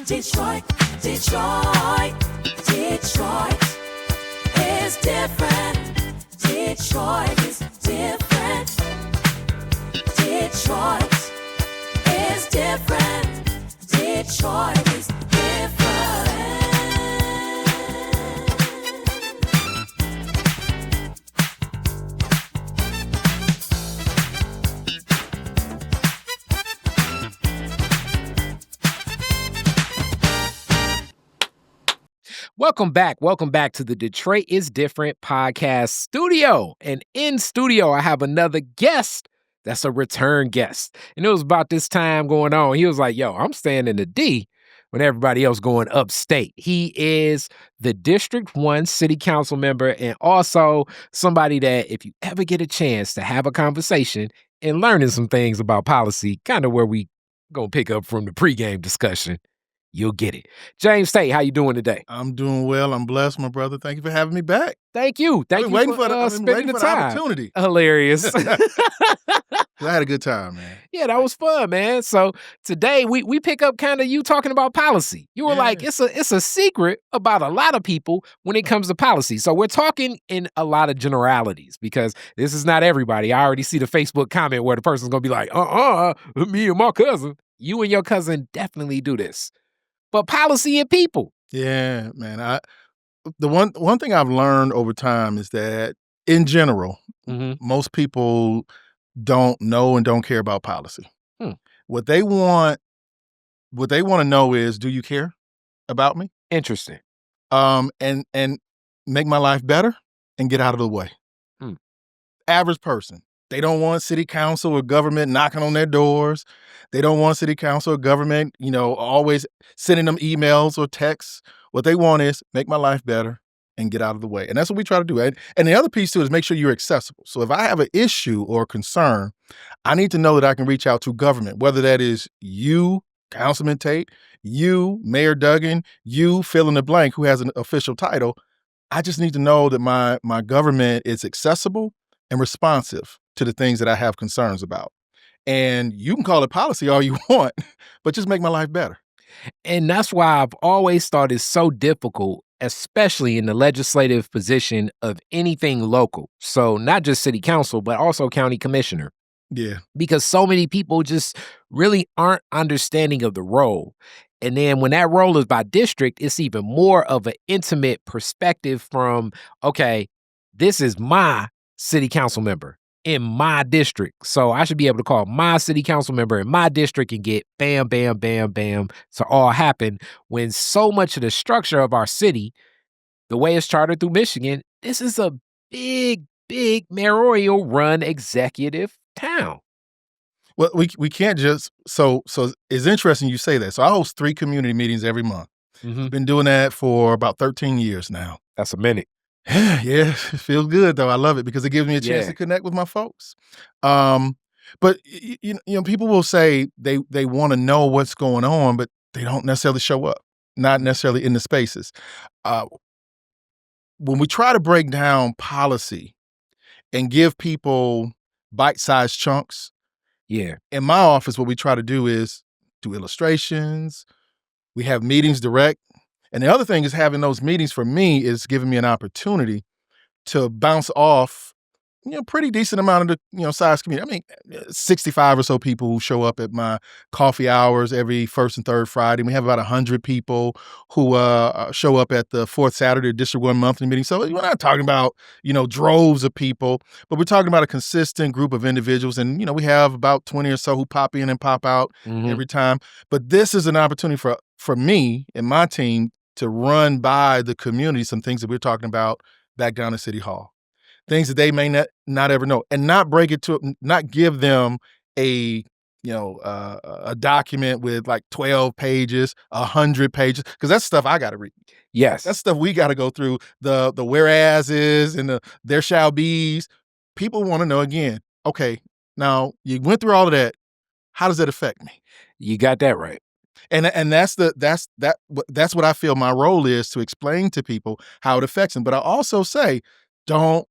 Detroit, Detroit, Detroit is different. Detroit is different. Detroit is different. Detroit is different. Welcome back to the Detroit is Different podcast studio. And in studio, I have another guest that's a return guest. And it was about this time going on. He was like, yo, I'm staying in the D when everybody else going upstate. He is the District 1 City Council member and also somebody that if you ever get a chance to have a conversation and learning some things about policy, kind of where we gonna pick up from the pregame discussion, you'll get it. James Tate, how you doing today? I'm doing well. I'm blessed, my brother. Thank you for having me back. Thank you. Thank you waiting for spending the time. Opportunity. Hilarious. I had a good time, man. Yeah, that was fun, man. So today we pick up kind of you talking about policy. You were like, it's a secret about a lot of people when it comes to policy. So we're talking in a lot of generalities because this is not everybody. I already see the Facebook comment where the person's gonna be like, me and my cousin. You and your cousin definitely do this. But policy and people. Yeah, man. The one thing I've learned over time is that in general, most people don't know and don't care about policy. What they want to know is, do you care about me? Interesting. And make my life better and get out of the way. Average person. They don't want city council or government knocking on their doors. They don't want city council or government, always sending them emails or texts. What they want is make my life better and get out of the way. And that's what we try to do. And the other piece too is make sure you're accessible. So if I have an issue or concern, I need to know that I can reach out to government, whether that is you, Councilman Tate, you, Mayor Duggan, you, fill in the blank, who has an official title. I just need to know that my government is accessible and responsive to the things that I have concerns about. And you can call it policy all you want, but just make my life better. And that's why I've always thought it's so difficult, especially in the legislative position of anything local. So not just city council, but also county commissioner. Yeah. Because so many people just really aren't understanding of the role. And then when that role is by district, it's even more of an intimate perspective from, okay, this is my city council member in my district. So I should be able to call my city council member in my district and get bam, bam, bam, bam to all happen when so much of the structure of our city, the way it's chartered through Michigan, this is a big, big mayoral run executive town. Well, we can't just, so it's interesting you say that. So I host 3 community meetings every month. I've been doing that for about 13 years now. That's a minute. Yeah, it feels good though. I love it because it gives me a chance to connect with my folks. But people will say they want to know what's going on, but they don't necessarily show up, not necessarily in the spaces. When we try to break down policy and give people bite-sized chunks, in my office, what we try to do is do illustrations. We have meetings direct. And the other thing is having those meetings for me is giving me an opportunity to bounce off, pretty decent amount of the, size community. I mean, 65 or so people who show up at my coffee hours every first and third Friday. We have about 100 people who show up at the fourth Saturday District 1 monthly meeting. So we're not talking about, droves of people, but we're talking about a consistent group of individuals. And, we have about 20 or so who pop in and pop out every time. But this is an opportunity for me and my team to run by the community some things that we're talking about back down at City Hall. Things that they may not ever know, and not give them a document with like 12 pages, 100 pages, because that's stuff I got to read. Yes. That's stuff we got to go through, the whereases and the there shall be's. People want to know again, okay, now you went through all of that. How does that affect me? You got that right. And that's what I feel my role is, to explain to people how it affects them. But I also say, don't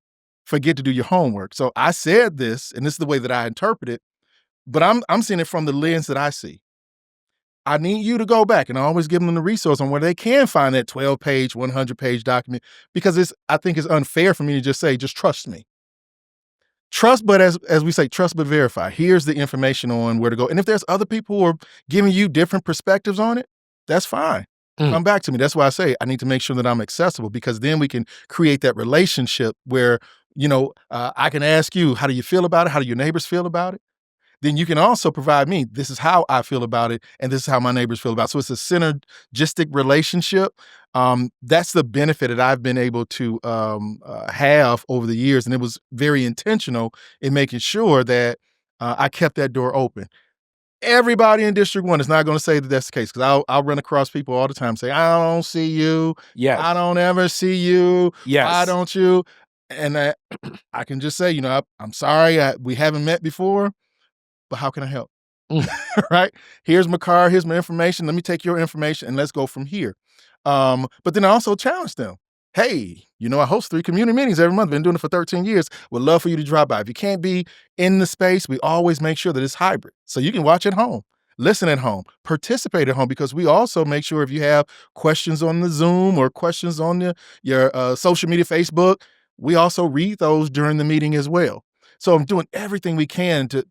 forget to do your homework. So I said this, and this is the way that I interpret it, but I'm seeing it from the lens that I see. I need you to go back, and I always give them the resource on where they can find that 12-page, 100-page document, because I think it's unfair for me to just say, just trust me. Trust, but as we say, trust but verify. Here's the information on where to go. And if there's other people who are giving you different perspectives on it, that's fine. Come back to me. That's why I say I need to make sure that I'm accessible, because then we can create that relationship where, I can ask you, how do you feel about it? How do your neighbors feel about it? Then you can also provide me, this is how I feel about it, and this is how my neighbors feel about it. So it's a synergistic relationship. That's the benefit that I've been able to have over the years. And it was very intentional in making sure that I kept that door open. Everybody in District 1 is not going to say that that's the case, because I'll run across people all the time say, I don't see you. Yes. I don't ever see you. Yes. Why don't you? And I can just say, I'm sorry, we haven't met before, but how can I help? Right? Here's my card. Here's my information. Let me take your information and let's go from here. But then I also challenge them. Hey, I host 3 community meetings every month. Been doing it for 13 years. Would love for you to drop by. If you can't be in the space, we always make sure that it's hybrid. So you can watch at home, listen at home, participate at home, because we also make sure if you have questions on the Zoom or questions on your social media, Facebook, we also read those during the meeting as well. So I'm doing everything we can to,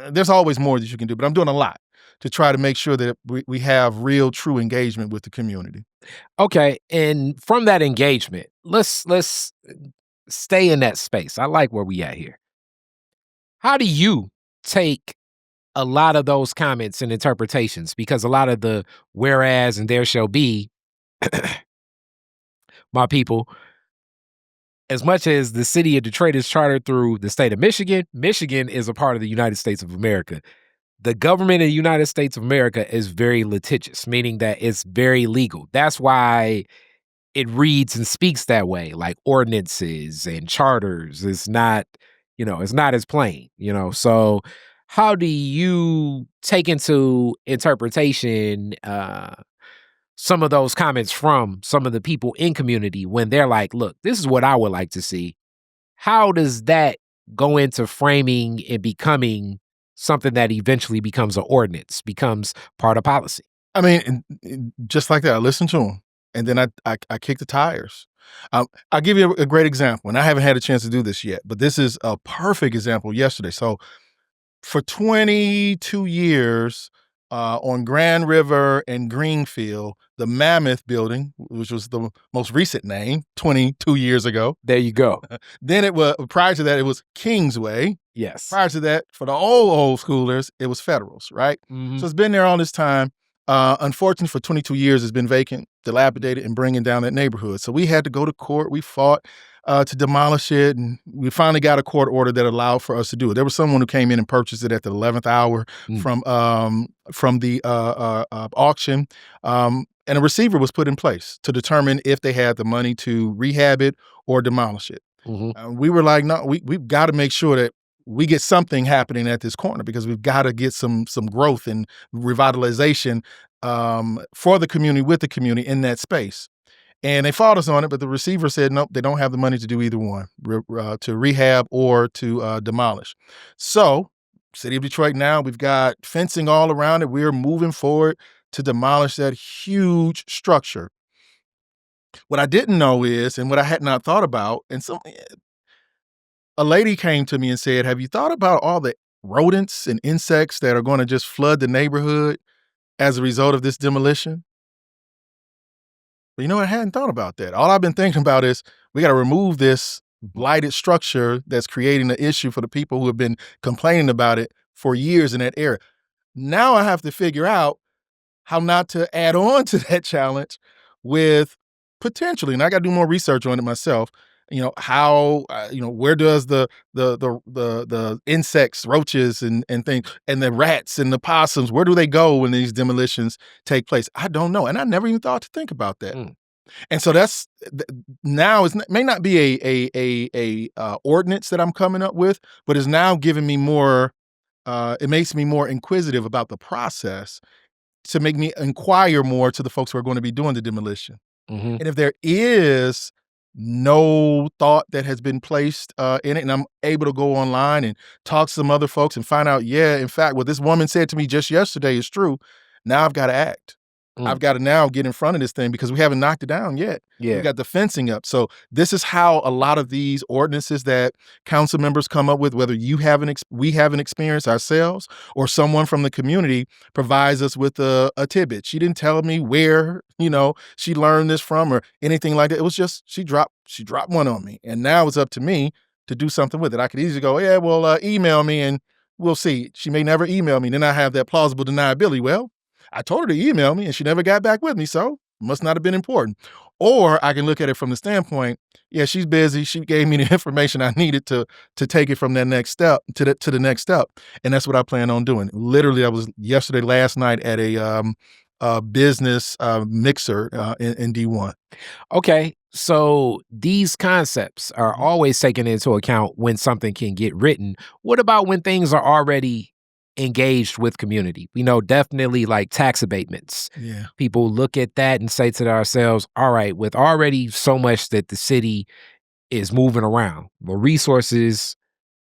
there's always more that you can do, but I'm doing a lot to try to make sure that we have real, true engagement with the community. Okay, and from that engagement, let's stay in that space. I like where we at here. How do you take a lot of those comments and interpretations? Because a lot of the whereas and there shall be, my people, as much as the city of Detroit is chartered through the state of Michigan, Michigan is a part of the United States of America. The government of the United States of America is very litigious, meaning that it's very legal. That's why it reads and speaks that way, like ordinances and charters. It's not, it's not as plain, So how do you take into interpretation some of those comments from some of the people in community when they're like, look, this is what I would like to see? How does that go into framing and becoming something that eventually becomes an ordinance, becomes part of policy? I mean, just like that, I listen to them, and then I kick the tires. I'll give you a great example, and I haven't had a chance to do this yet, but this is a perfect example yesterday. So for 22 years, on Grand River and Greenfield, the Mammoth Building, which was the most recent name, 22 years ago. There you go. Then prior to that, it was Kingsway. Yes. Prior to that, for the old schoolers, it was Federals, right? Mm-hmm. So it's been there all this time. Unfortunately, for 22 years, it's been vacant, dilapidated, and bringing down that neighborhood. So we had to go to court. We fought to demolish it, and we finally got a court order that allowed for us to do it. There was someone who came in and purchased it at the 11th hour from the auction, and a receiver was put in place to determine if they had the money to rehab it or demolish it. Mm-hmm. We were like, no, we've got to make sure that we get something happening at this corner, because we've got to get some growth and revitalization for the community, with the community in that space. And they fought us on it, but the receiver said, nope, they don't have the money to do either one, to rehab or to demolish. So City of Detroit now, we've got fencing all around it. We're moving forward to demolish that huge structure. What I didn't know is, and what I had not thought about, and a lady came to me and said, have you thought about all the rodents and insects that are going to just flood the neighborhood as a result of this demolition? But I hadn't thought about that. All I've been thinking about is we got to remove this blighted structure that's creating an issue for the people who have been complaining about it for years in that area. Now I have to figure out how not to add on to that challenge with potentially, and I got to do more research on it myself. How where does the insects, roaches and things, and the rats and the possums, where do they go when these demolitions take place? I don't know, and I never even thought to think about that. And so that's now may not be a ordinance that I'm coming up with, but is now giving me more. It makes me more inquisitive about the process, to make me inquire more to the folks who are going to be doing the demolition. Mm-hmm. And if there is no thought that has been placed in it, and I'm able to go online and talk to some other folks and find out, yeah, in fact, what this woman said to me just yesterday is true, Now I've got to act. Mm. I've got to now get in front of this thing because we haven't knocked it down yet. Yeah. We got the fencing up. So this is how a lot of these ordinances that council members come up with, whether we haven't experienced ourselves or someone from the community provides us with a tidbit. She didn't tell me where, she learned this from or anything like that. It was just she dropped one on me. And now it's up to me to do something with it. I could easily go, yeah, well, email me and we'll see. She may never email me. Then I have that plausible deniability. Well, I told her to email me and she never got back with me, so it must not have been important. Or I can look at it from the standpoint, yeah, she's busy. She gave me the information I needed to take it from that next step to the next step. And that's what I plan on doing. Literally, I was last night at a business mixer in D1. Okay, so these concepts are always taken into account when something can get written. What about when things are already engaged with community? We know definitely like tax abatements. Yeah. People look at that and say to themselves, all right, with already so much that the city is moving around, the resources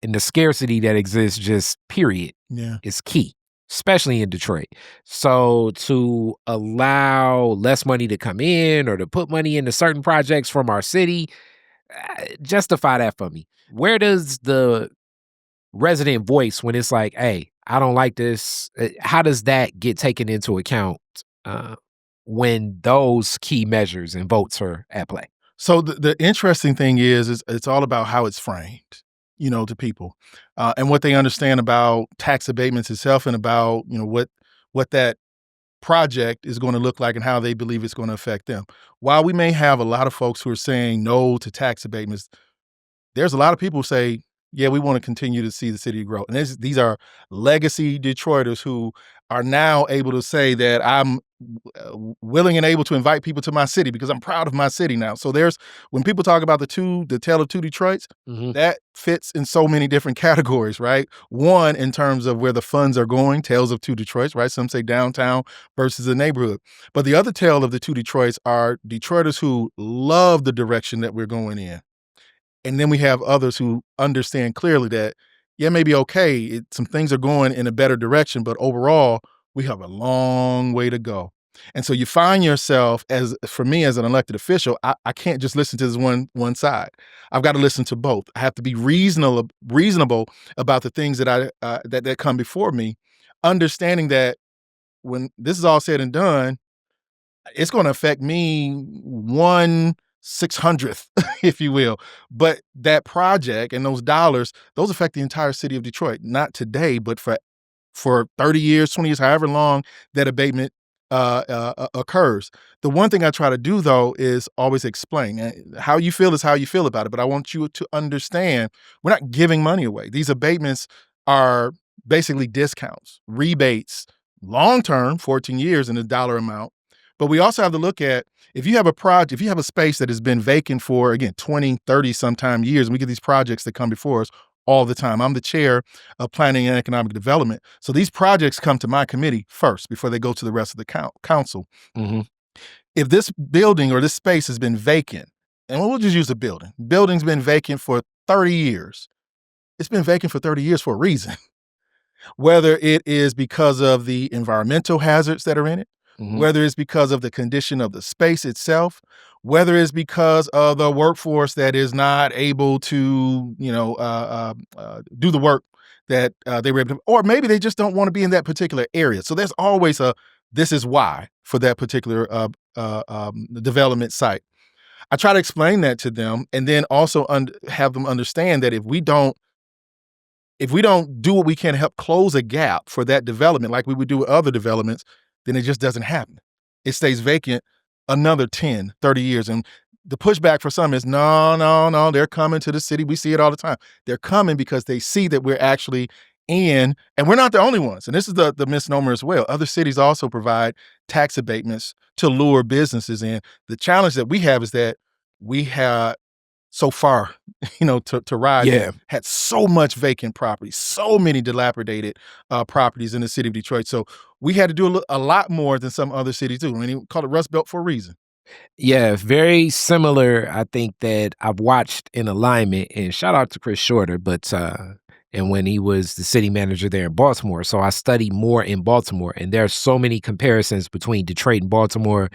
and the scarcity that exists, just period, is key, especially in Detroit. So to allow less money to come in or to put money into certain projects from our city, justify that for me. Where does the resident voice when it's like, hey, I don't like this, how does that get taken into account when those key measures and votes are at play? So the interesting thing is it's all about how it's framed, to people, and what they understand about tax abatements itself, and about what that project is going to look like and how they believe it's going to affect them. While we may have a lot of folks who are saying no to tax abatements, there's a lot of people who say, yeah, we want to continue to see the city grow. And these are legacy Detroiters who are now able to say that I'm willing and able to invite people to my city because I'm proud of my city now. So when people talk about the tale of two Detroits, that fits in so many different categories, right? One, in terms of where the funds are going, tales of two Detroits, right? Some say downtown versus the neighborhood. But the other tale of the two Detroits are Detroiters who love the direction that we're going in. And then we have others who understand clearly that, yeah, maybe okay, some things are going in a better direction, but overall, we have a long way to go. And so you find yourself, for me as an elected official, I can't just listen to this one side. I've got to listen to both. I have to be reasonable about the things that that come before me, understanding that when this is all said and done, it's going to affect me 1/600th, if you will. But that project and those dollars, those affect the entire city of Detroit, not today, but for 30 years, 20 years, however long that abatement occurs. The one thing I try to do, though, is always explain. How you feel is how you feel about it, but I want you to understand we're not giving money away. These abatements are basically discounts, rebates, long-term, 14 years in a dollar amount. But we also have to look at, if you have a project, if you have a space that has been vacant for, again, 20, 30 sometime years, and we get these projects that come before us all the time. I'm the chair of planning and economic development. So these projects come to my committee first before they go to the rest of the council. If this building or this space has been vacant, and we'll just use a building's been vacant for 30 years. It's been vacant for 30 years for a reason. Whether it is because of the environmental hazards that are in it, whether it's because of the condition of the space itself, whether it's because of the workforce that is not able to, do the work that they were able to, or maybe they just don't want to be in that particular area. So there's always this is why for that particular development site. I try to explain that to them, and then also have them understand that if we don't do what we can to help close a gap for that development, like we would do with other developments, then it just doesn't happen. It stays vacant another 10, 30 years. And the pushback for some is, no, they're coming to the city. We see it all the time. They're coming because they see that we're actually in, and we're not the only ones. And this is the misnomer as well. Other cities also provide tax abatements to lure businesses in. The challenge that we have is that we have so far, to ride, had so much vacant property, so many dilapidated properties in the city of Detroit. So we had to do a lot more than some other cities do. I mean, we call it Rust Belt for a reason. Yeah, very similar. I think that I've watched in alignment, and shout out to Chris Shorter, but and when he was the city manager there in Baltimore. So I study more in Baltimore, and there are so many comparisons between Detroit and Baltimore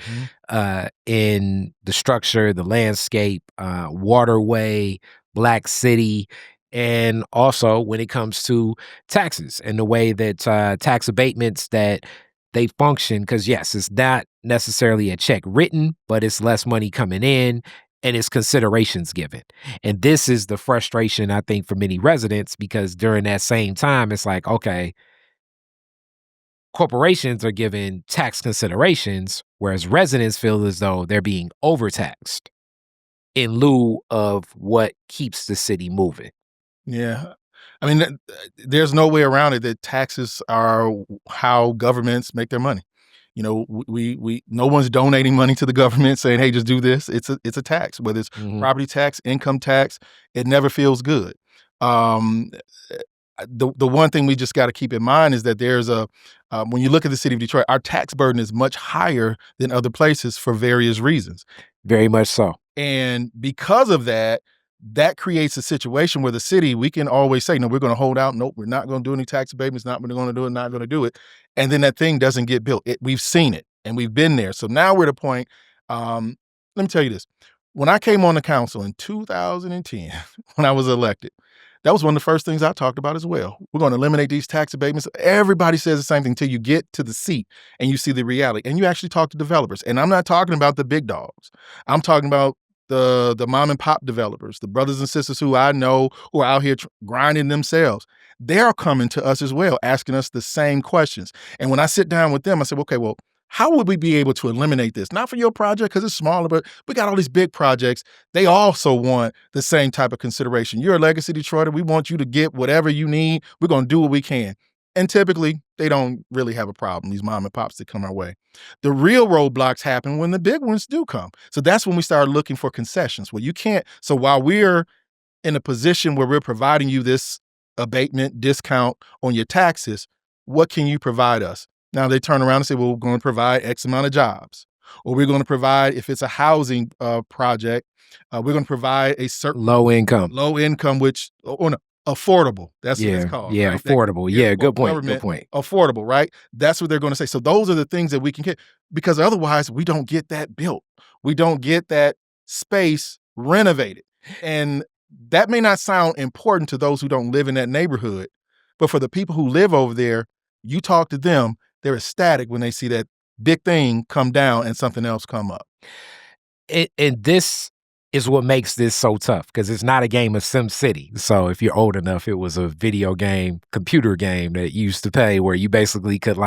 in the structure, the landscape, waterway, black city, and also when it comes to taxes and the way that tax abatements that they function. Because yes, it's not necessarily a check written, but it's less money coming in and it's considerations given. And this is the frustration, I think, for many residents, because during that same time, it's like, okay, corporations are given tax considerations, whereas residents feel as though they're being overtaxed in lieu of what keeps the city moving. Yeah. I mean, there's no way around it that taxes are how governments make their money. You know, we no one's donating money to the government saying, "Hey, just do this." It's a tax, whether it's property tax, income tax. It never feels good. The one thing we just got to keep in mind is that there's when you look at the city of Detroit, our tax burden is much higher than other places for various reasons. Very much so. And because of that, that creates a situation where the city, we can always say, no, we're going to hold out. Nope, we're not going to do any tax abatements. Not going to do it. Not going to do it. And then that thing doesn't get built. We've seen it and we've been there. So now we're at a point. Let me tell you this. When I came on the council in 2010, when I was elected, that was one of the first things I talked about as well. We're going to eliminate these tax abatements. Everybody says the same thing until you get to the seat and you see the reality and you actually talk to developers. And I'm not talking about the big dogs. I'm talking about the mom and pop developers, the brothers and sisters who I know who are out here grinding themselves. They're coming to us as well, asking us the same questions. And when I sit down with them, I say, okay, well, how would we be able to eliminate this? Not for your project because it's smaller, but we got all these big projects. They also want the same type of consideration. You're a legacy Detroiter. We want you to get whatever you need. We're going to do what we can. And typically, they don't really have a problem, these mom and pops that come our way. The real roadblocks happen when the big ones do come. So that's when we start looking for concessions. Well, you can't. So while we're in a position where we're providing you this abatement discount on your taxes, what can you provide us? Now they turn around and say, well, we're going to provide X amount of jobs. Or we're going to provide, if it's a housing project, we're going to provide a certain low income, which, or no, affordable. That's what it's called. Yeah, right? Affordable. Good point. Good point. Affordable, right? That's what they're going to say. So those are the things that we can get, because otherwise we don't get that built. We don't get that space renovated. And that may not sound important to those who don't live in that neighborhood, but for the people who live over there, you talk to them, they're ecstatic when they see that big thing come down and something else come up. And this is what makes this so tough, because it's not a game of Sim City. So if you're old enough, it was a video game, computer game that you used to pay where you basically could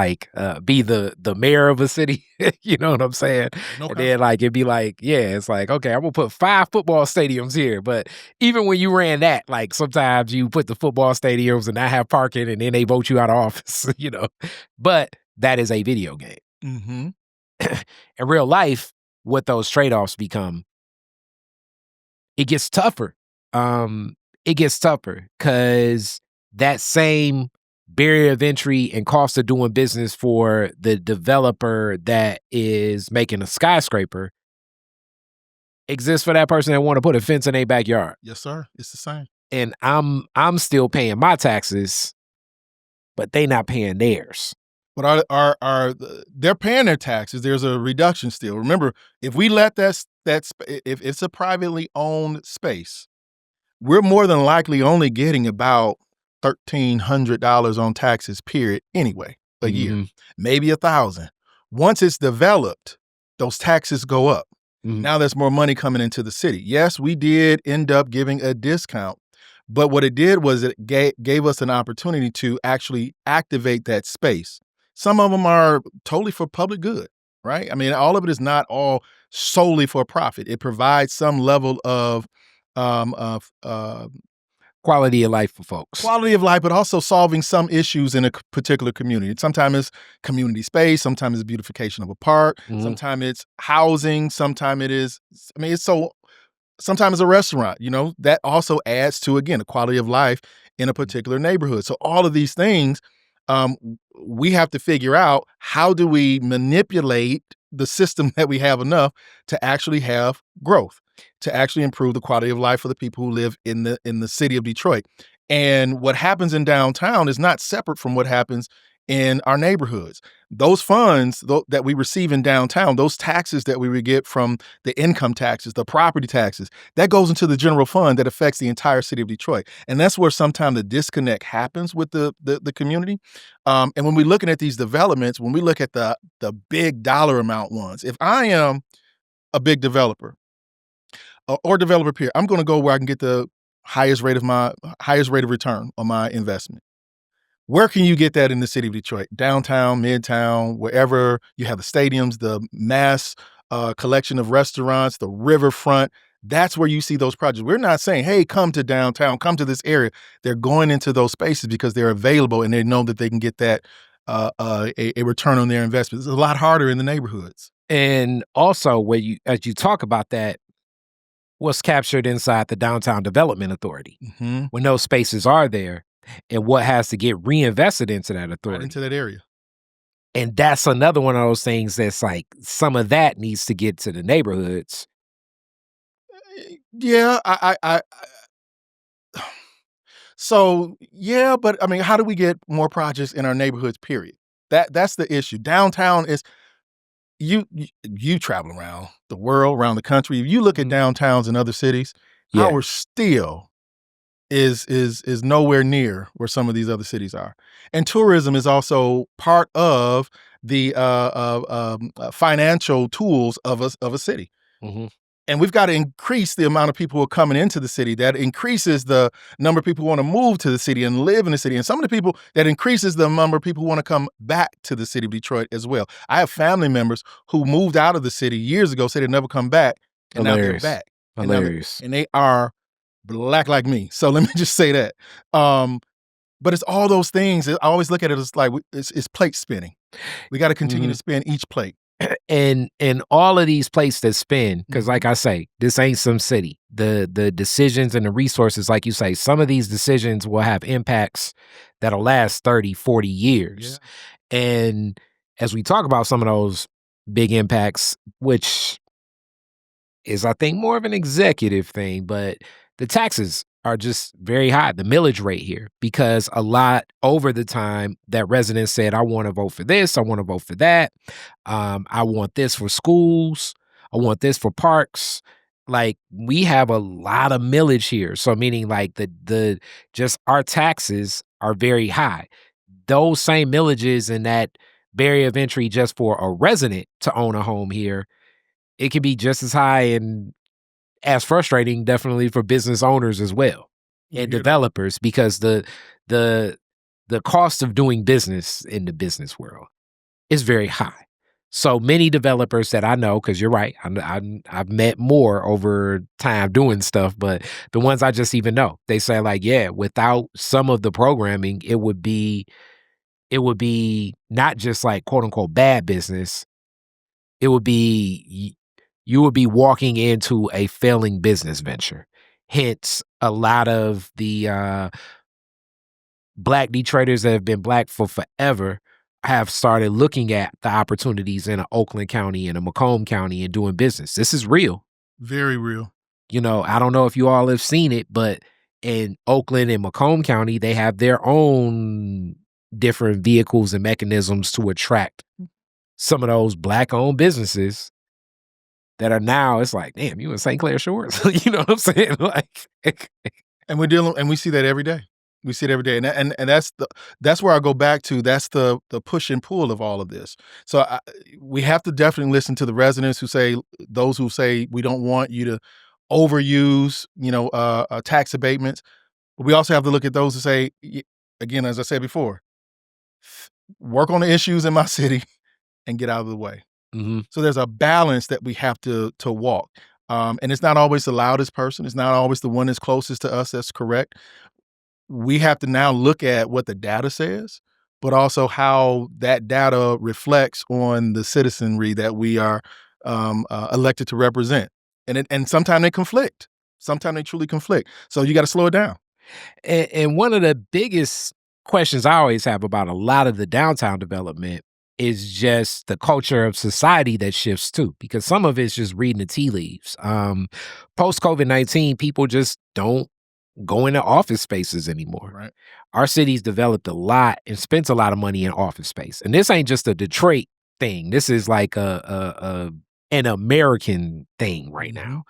be the mayor of a city. You know what I'm saying? And then it'd be it's like, okay, I'm gonna put 5 football stadiums here. But even when you ran that, sometimes you put the football stadiums and not have parking and then they vote you out of office, But that is a video game. Mm-hmm. In real life, what those trade-offs become, it gets tougher. It gets tougher because that same barrier of entry and cost of doing business for the developer that is making a skyscraper exists for that person that want to put a fence in their backyard. Yes, sir. It's the same. And I'm still paying my taxes, but they not paying theirs. But they're paying their taxes? There's a reduction still. Remember, if we let if it's a privately owned space, we're more than likely only getting about $1,300 on taxes, period, anyway, a year, maybe $1,000. Once it's developed, those taxes go up. Now there's more money coming into the city. Yes, we did end up giving a discount, but what it did was it gave us an opportunity to actually activate that space. Some of them are totally for public good, right? I mean, all of it is not all solely for profit. It provides some level of quality of life for folks. Quality of life, but also solving some issues in a particular community. Sometimes it's community space. Sometimes it's beautification of a park. Sometimes it's housing. Sometimes it is, sometimes it's a restaurant, that also adds to, again, the quality of life in a particular neighborhood. So all of these things, we have to figure out, how do we manipulate the system that we have enough to actually have growth, to actually improve the quality of life for the people who live in the city of Detroit. And what happens in downtown is not separate from what happens in our neighborhoods. Those funds that we receive in downtown, those taxes that we would get from the income taxes, the property taxes, that goes into the general fund that affects the entire city of Detroit. And that's where sometimes the disconnect happens with the community. And when we're looking at these developments, when we look at the big dollar amount ones, if I am a big developer or developer peer, I'm going to go where I can get the highest rate of return on my investment. Where can you get that in the city of Detroit? Downtown, midtown, wherever you have the stadiums, the mass collection of restaurants, the riverfront. That's where you see those projects. We're not saying, hey, come to downtown, come to this area. They're going into those spaces because they're available and they know that they can get that a return on their investment. It's a lot harder in the neighborhoods. And also, as you talk about that, what's captured inside the Downtown Development Authority, when those spaces are there, and what has to get reinvested into that authority. Right into that area. And that's another one of those things that's like some of that needs to get to the neighborhoods. Yeah, so yeah, but I mean, how do we get more projects in our neighborhoods, period? That's the issue. Downtown is you travel around the world, around the country. If you look at downtowns in other cities, ours still is nowhere near where some of these other cities are. And tourism is also part of the financial tools of a city. And we've got to increase the amount of people who are coming into the city. That increases the number of people who want to move to the city and live in the city. And some of the people, that increases the number of people who want to come back to the city of Detroit as well. I have family members who moved out of the city years ago, said they'd never come back, and now they're back. Hilarious. And they are Black like me. So let me just say that. But it's all those things. I always look at it as like it's plate spinning. We got to continue to spin each plate. And all of these plates that spin, because like I say, this ain't some city. The decisions and the resources, like you say, some of these decisions will have impacts that'll last 30, 40 years. Yeah. And as we talk about some of those big impacts, which is, I think, more of an executive thing, but the taxes are just very high, the millage rate here, because a lot over the time that residents said, I want to vote for this, I want to vote for that, I want this for schools, I want this for parks. Like, we have a lot of millage here. So meaning like the just our taxes are very high. Those same millages and that barrier of entry just for a resident to own a home here, it can be just as high and as frustrating, definitely, for business owners as well and developers, because the cost of doing business in the business world is very high. So many developers that I know, because you're right, I've met more over time doing stuff, but the ones I just even know, they say like, yeah, without some of the programming, it would be not just like quote unquote bad business. It would be you would be walking into a failing business venture. Hence, a lot of the Black Detroiters that have been Black for forever have started looking at the opportunities in Oakland County and Macomb County and doing business. This is real. Very real. You know, I don't know if you all have seen it, but in Oakland and Macomb County, they have their own different vehicles and mechanisms to attract some of those Black-owned businesses that are now, it's like, damn, you in St. Clair Shores? You know what I'm saying? Like, and we see that every day. We see it every day, and that's where I go back to. That's the push and pull of all of this. So we have to definitely listen to the residents those who say we don't want you to overuse, tax abatements. But we also have to look at those who say, again, as I said before, work on the issues in my city and get out of the way. So there's a balance that we have to walk. And it's not always the loudest person. It's not always the one that's closest to us that's correct. We have to now look at what the data says, but also how that data reflects on the citizenry that we are elected to represent. And sometimes they conflict. Sometimes they truly conflict. So you got to slow it down. And one of the biggest questions I always have about a lot of the downtown development is just the culture of society that shifts too, because some of it's just reading the tea leaves. Post COVID-19, people just don't go into office spaces anymore. Right. Our city's developed a lot and spent a lot of money in office space. And this ain't just a Detroit thing. This is like an American thing right now.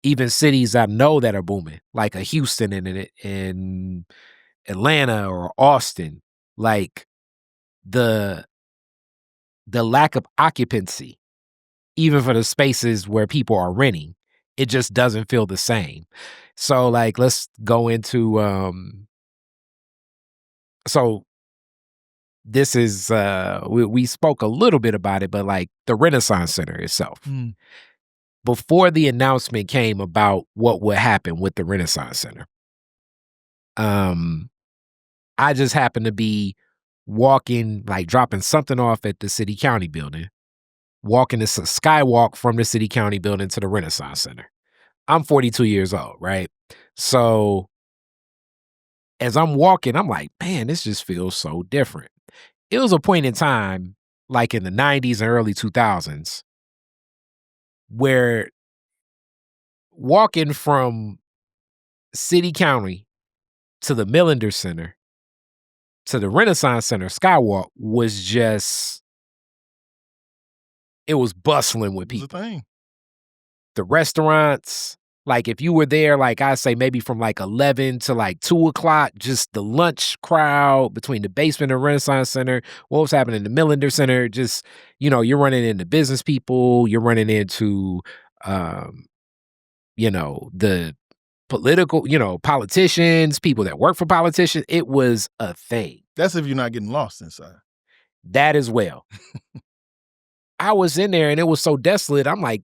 Even cities I know that are booming, like a Houston and Atlanta or Austin, like the lack of occupancy, even for the spaces where people are renting, it just doesn't feel the same. So like let's go into so this is we spoke a little bit about it, but like the Renaissance Center itself. Before the announcement came about what would happen with the Renaissance Center, I just happened to be walking, like dropping something off at the city county building, walking this skywalk from the city county building to the Renaissance Center. I'm 42 years old, right? So as I'm walking, I'm like, man, this just feels so different. It was a point in time, like in the 90s and early 2000s, where walking from city county to the Millender Center to the Renaissance Center skywalk was just, it was bustling with It was a people. thing. The restaurants, like if you were there, like I say maybe from like 11 to like 2 o'clock, just the lunch crowd between the basement and Renaissance Center, what was happening in the Millender Center, just, you know, you're running into business people, you're running into, you know, the political, you know, politicians, people that work for politicians. It was a thing. That's if you're not getting lost inside. That as well. I was in there and it was so desolate. I'm like,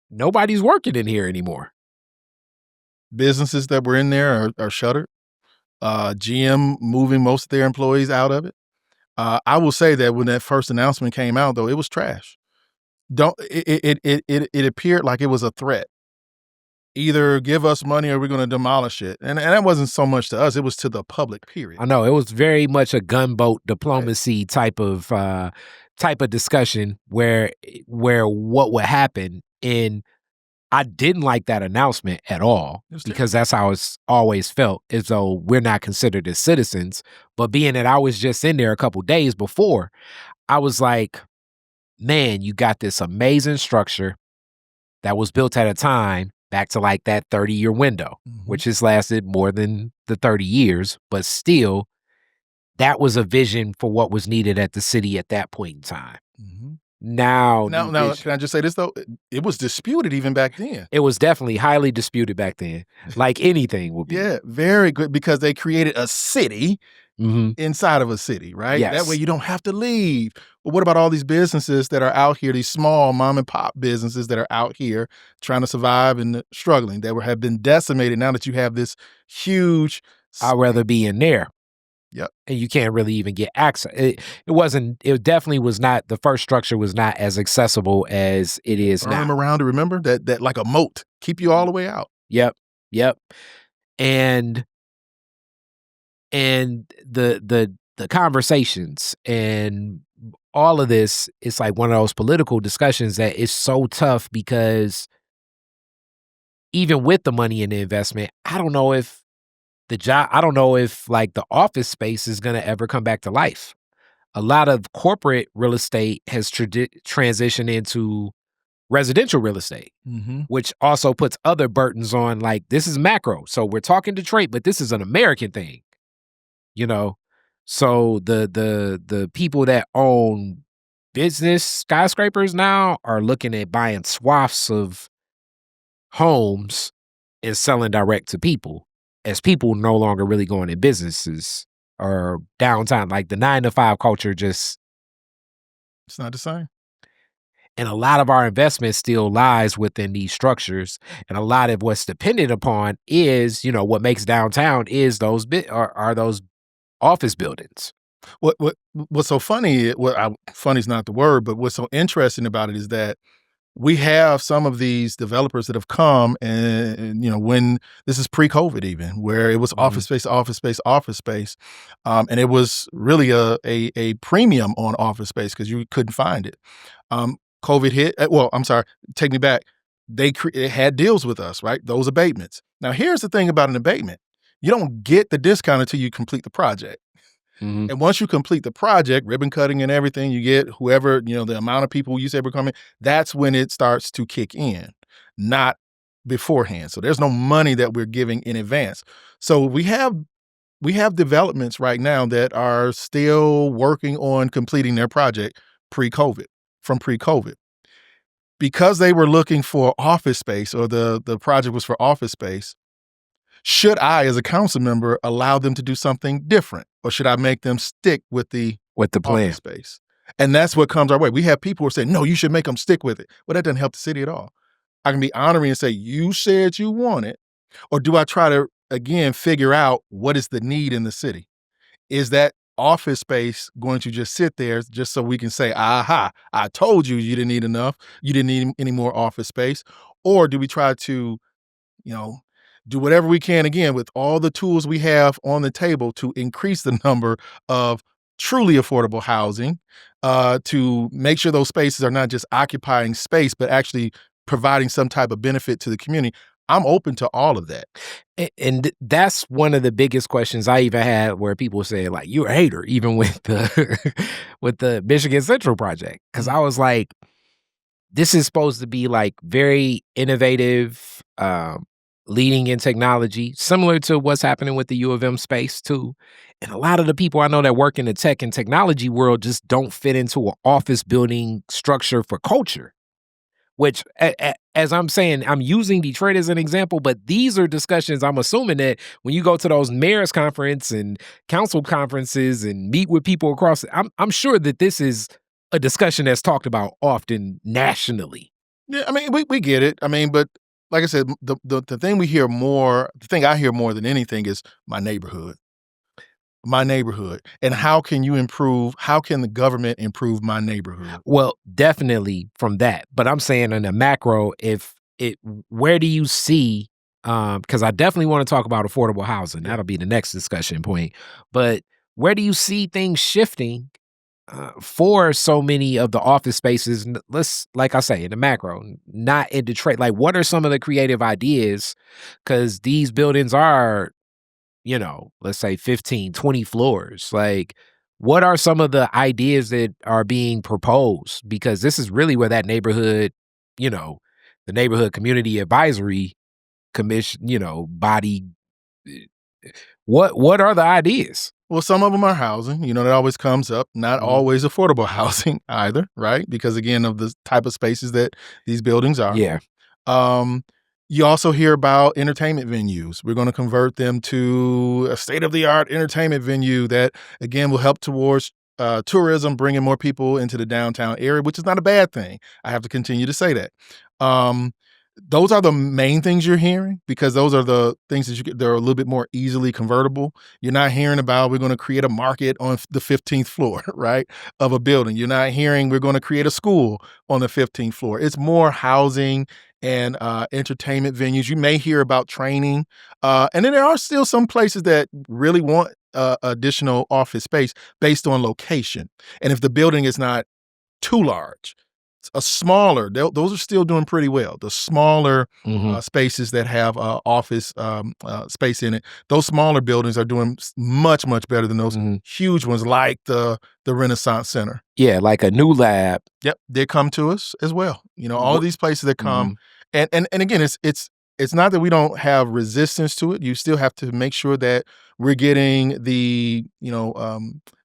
nobody's working in here anymore. Businesses that were in there are shuttered. GM moving most of their employees out of it. I will say that when that first announcement came out, though, it was trash. It appeared like it was a threat. Either give us money or we're going to demolish it. And that wasn't so much to us. It was to the public, period. I know. It was very much a gunboat diplomacy type of discussion where what would happen. And I didn't like that announcement at all because that's how it's always felt, as though we're not considered as citizens. But being that I was just in there a couple days before, I was like, man, you got this amazing structure that was built at a time back to like that 30-year window, which has lasted more than the 30 years, but still, that was a vision for what was needed at the city at that point in time. Now, can I just say this, though? It was disputed even back then. It was definitely highly disputed back then, like anything would be. Yeah, very good, because they created a city inside of a city, right? Yes. That way you don't have to leave. But what about all these businesses that are out here, these small mom and pop businesses that are out here trying to survive and struggling, that have been decimated now that you have this huge... I'd rather be in there. Yep. And you can't really even get access. It definitely was not, the first structure was not as accessible as it is now. Arm around it, remember? That like a moat, keep you all the way out. Yep. And the conversations and all of this, it's like one of those political discussions that is so tough because even with the money and the investment, I don't know if like the office space is going to ever come back to life. A lot of corporate real estate has transitioned into residential real estate, which also puts other burdens on, like, this is macro. So we're talking Detroit, but this is an American thing, you know? So the people that own business skyscrapers now are looking at buying swaths of homes and selling direct to people, as people no longer really going in businesses or downtown. Like the 9-to-5 culture just... It's not the same. And a lot of our investment still lies within these structures. And a lot of what's dependent upon is, you know, what makes downtown is those those office buildings. What's so funny, funny's not the word, but what's so interesting about it is that we have some of these developers that have come and you know, when this is pre-COVID even, where it was office space, and it was really a premium on office space because you couldn't find it. COVID hit. Well, I'm sorry, take me back. they had deals with us, right? Those abatements. Now, here's the thing about an abatement. You don't get the discount until you complete the project. Mhm. And once you complete the project, ribbon cutting and everything, you get whoever, the amount of people you say were coming, that's when it starts to kick in, not beforehand. So there's no money that we're giving in advance. So we have developments right now that are still working on completing their project from pre-COVID. Because they were looking for office space, or the project was for office space, should I, as a council member, allow them to do something different? Or should I make them stick with the plan. office space? And that's what comes our way. We have people who are saying, no, you should make them stick with it. Well, that doesn't help the city at all. I can be honoring and say, you said you want it. Or do I try to, again, figure out what is the need in the city? Is that office space going to just sit there just so we can say, aha, I told you you didn't need enough. You didn't need any more office space. Or do we try to, do whatever we can, again, with all the tools we have on the table to increase the number of truly affordable housing, to make sure those spaces are not just occupying space, but actually providing some type of benefit to the community? I'm open to all of that. And that's one of the biggest questions I even had, where people say, like, you're a hater, even with the with the Michigan Central project. Because I was like, this is supposed to be like very innovative, leading in technology, similar to what's happening with the U of M space too. And a lot of the people I know that work in the tech and technology world just don't fit into an office building structure for culture. Which, as I'm saying, I'm using Detroit as an example, but these are discussions I'm assuming that when you go to those mayor's conference and council conferences and meet with people across, I'm sure that this is a discussion that's talked about often nationally. Yeah, I mean, we get it. I mean, but like I said, the thing I hear more than anything is my neighborhood. And how can the government improve my neighborhood? Well, definitely from that. But I'm saying on the macro, where do you see, because I definitely want to talk about affordable housing. That'll be the next discussion point. But where do you see things shifting for so many of the office spaces? Let's, like I say, in the macro, not in Detroit. Like, what are some of the creative ideas? Because these buildings are, let's say 15, 20 floors. Like, what are some of the ideas that are being proposed? Because this is really where that neighborhood, the neighborhood community advisory commission, body. What are the ideas? Well, some of them are housing, that always comes up, not always affordable housing either, right? Because again, of the type of spaces that these buildings are. Yeah. You also hear about entertainment venues. We're going to convert them to a state-of-the-art entertainment venue that, again, will help towards tourism, bringing more people into the downtown area, which is not a bad thing. I have to continue to say that. Those are the main things you're hearing, because those are the things that they're a little bit more easily convertible. You're not hearing about, we're going to create a market on the 15th floor, right, of a building. You're not hearing, we're going to create a school on the 15th floor. It's more housing and entertainment venues. You may hear about training. And then there are still some places that really want additional office space based on location. And if the building is not too large, a smaller, those are still doing pretty well. The smaller spaces that have office space in it, those smaller buildings are doing much, much better than those huge ones, like the Renaissance Center. Yeah, like a new lab. Yep, they come to us as well. All of these places that come, and again, it's not that we don't have resistance to it. You still have to make sure that we're getting the,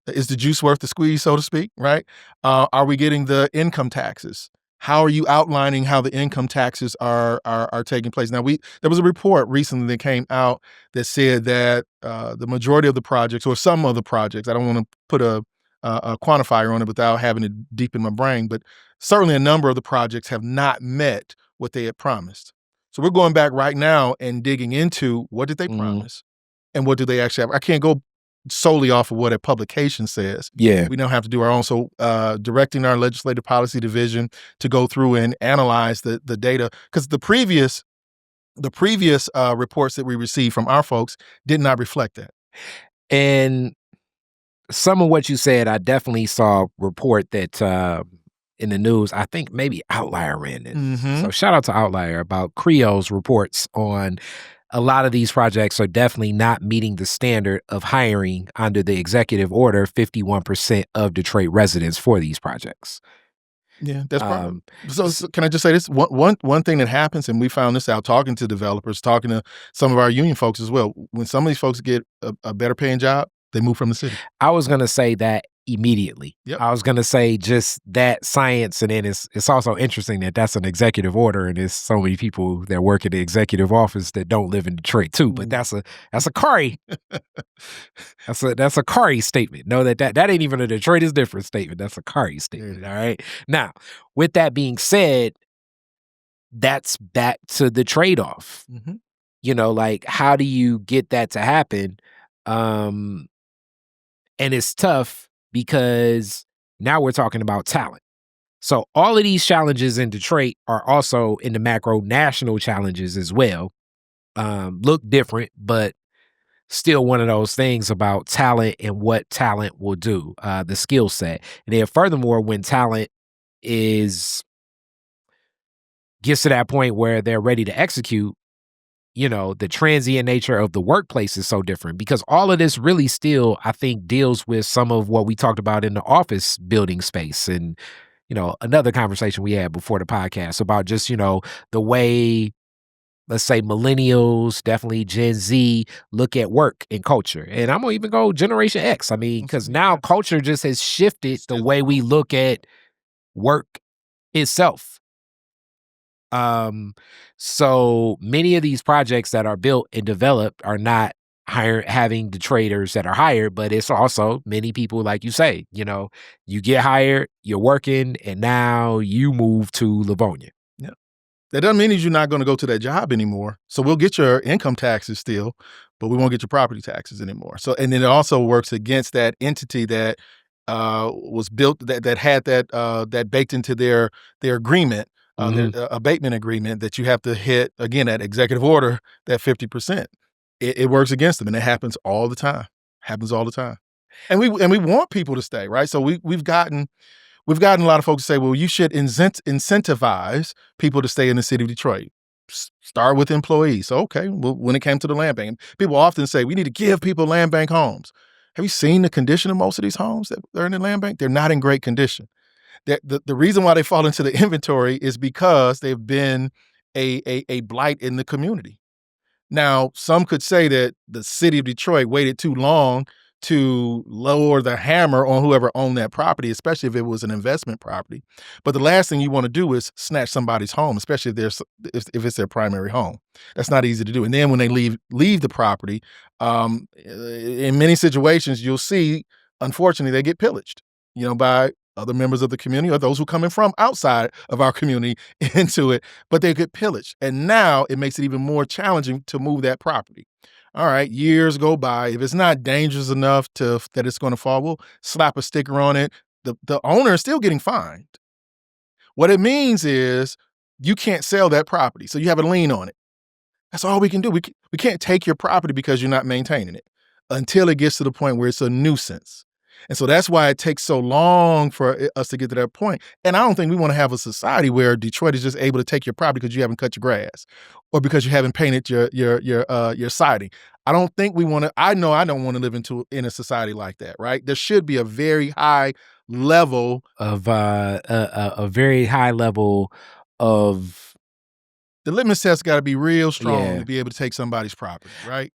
is the juice worth the squeeze, so to speak, right? Are we getting the income taxes? How are you outlining how the income taxes are taking place? Now, there was a report recently that came out that said that the majority of the projects, or some of the projects, I don't want to put a quantifier on it without having it deep in my brain, but certainly a number of the projects have not met what they had promised. So we're going back right now and digging into, what did they promise and what do they actually have? I can't go solely off of what a publication says. Yeah. We now have to do our own. So directing our legislative policy division to go through and analyze the data, because the previous reports that we received from our folks did not reflect that. And some of what you said, I definitely saw a report that in the news. I think maybe Outlier ran this. Mhm. So shout out to Outlier about Creole's reports on a lot of these projects are definitely not meeting the standard of hiring under the executive order 51% of Detroit residents for these projects. Yeah, that's part of Um, it. So can I just say this? One thing that happens, and we found this out talking to developers, talking to some of our union folks as well. When some of these folks get a better paying job, they move from the city. I was gonna say that immediately. Yep. I was gonna say just that science, and then it's also interesting that that's an executive order, and there's so many people that work in the executive office that don't live in Detroit too. But that's a Kari. that's a Kari statement. No, that ain't even a Detroit is different statement. That's a Kari statement. All right. Now, with that being said, that's back to the trade-off. Mm-hmm. You know, like how do you get that to happen? And it's tough because now we're talking about talent. So all of these challenges in Detroit are also in the macro national challenges as well. Look different, but still one of those things about talent and what talent will do, the skill set. And then furthermore, when talent gets to that point where they're ready to execute, you know, the transient nature of the workplace is so different because all of this really still, I think, deals with some of what we talked about in the office building space. And, you know, another conversation we had before the podcast about just, you know, the way, let's say millennials, definitely Gen Z look at work and culture. And I'm going to even go Generation X. I mean, because now culture just has shifted the way we look at work itself. So many of these projects that are built and developed are not having the traders that are hired, but it's also many people, like you say, you know, you get hired, you're working, and now you move to Livonia. Yeah. That doesn't mean that you're not going to go to that job anymore. So we'll get your income taxes still, but we won't get your property taxes anymore. So, and then it also works against that entity that was built that had that baked into their agreement. Their abatement agreement that you have to hit, again, that executive order, that 50%. It works against them, and it happens all the time. And we want people to stay, right? So we've gotten a lot of folks to say, well, you should incentivize people to stay in the city of Detroit. Start with employees. So, okay, well, when it came to the land bank, people often say we need to give people land bank homes. Have you seen the condition of most of these homes that are in the land bank? They're not in great condition. The reason why they fall into the inventory is because they've been a blight in the community. Now, some could say that the city of Detroit waited too long to lower the hammer on whoever owned that property, especially if it was an investment property. But the last thing you want to do is snatch somebody's home, especially if it's their primary home. That's not easy to do. And then when they leave the property, in many situations, you'll see, unfortunately, they get pillaged, you know, by other members of the community or those who come in from outside of our community into it, but they get pillaged. And now it makes it even more challenging to move that property. All right, years go by. If it's not dangerous enough that it's going to fall, we'll slap a sticker on it. The owner is still getting fined. What it means is you can't sell that property, so you have a lien on it. That's all we can do. We can't take your property because you're not maintaining it until it gets to the point where it's a nuisance. And so that's why it takes so long for us to get to that point. And I don't think we want to have a society where Detroit is just able to take your property because you haven't cut your grass or because you haven't painted your siding. I don't think we want to. I know I don't want to live in a society like that, right? There should be a very high level of a very high level of the litmus test got to be real strong to be able to take somebody's property, right?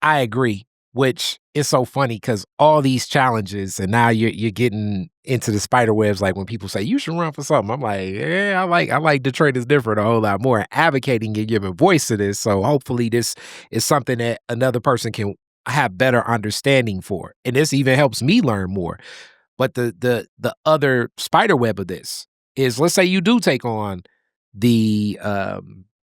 I agree. Which is so funny because all these challenges, and now you're getting into the spider webs. Like when people say you should run for something, I'm like, yeah, I like Detroit is different a whole lot more. Advocating and giving voice to this, so hopefully this is something that another person can have better understanding for, and this even helps me learn more. But the other spider web of this is, let's say you do take on the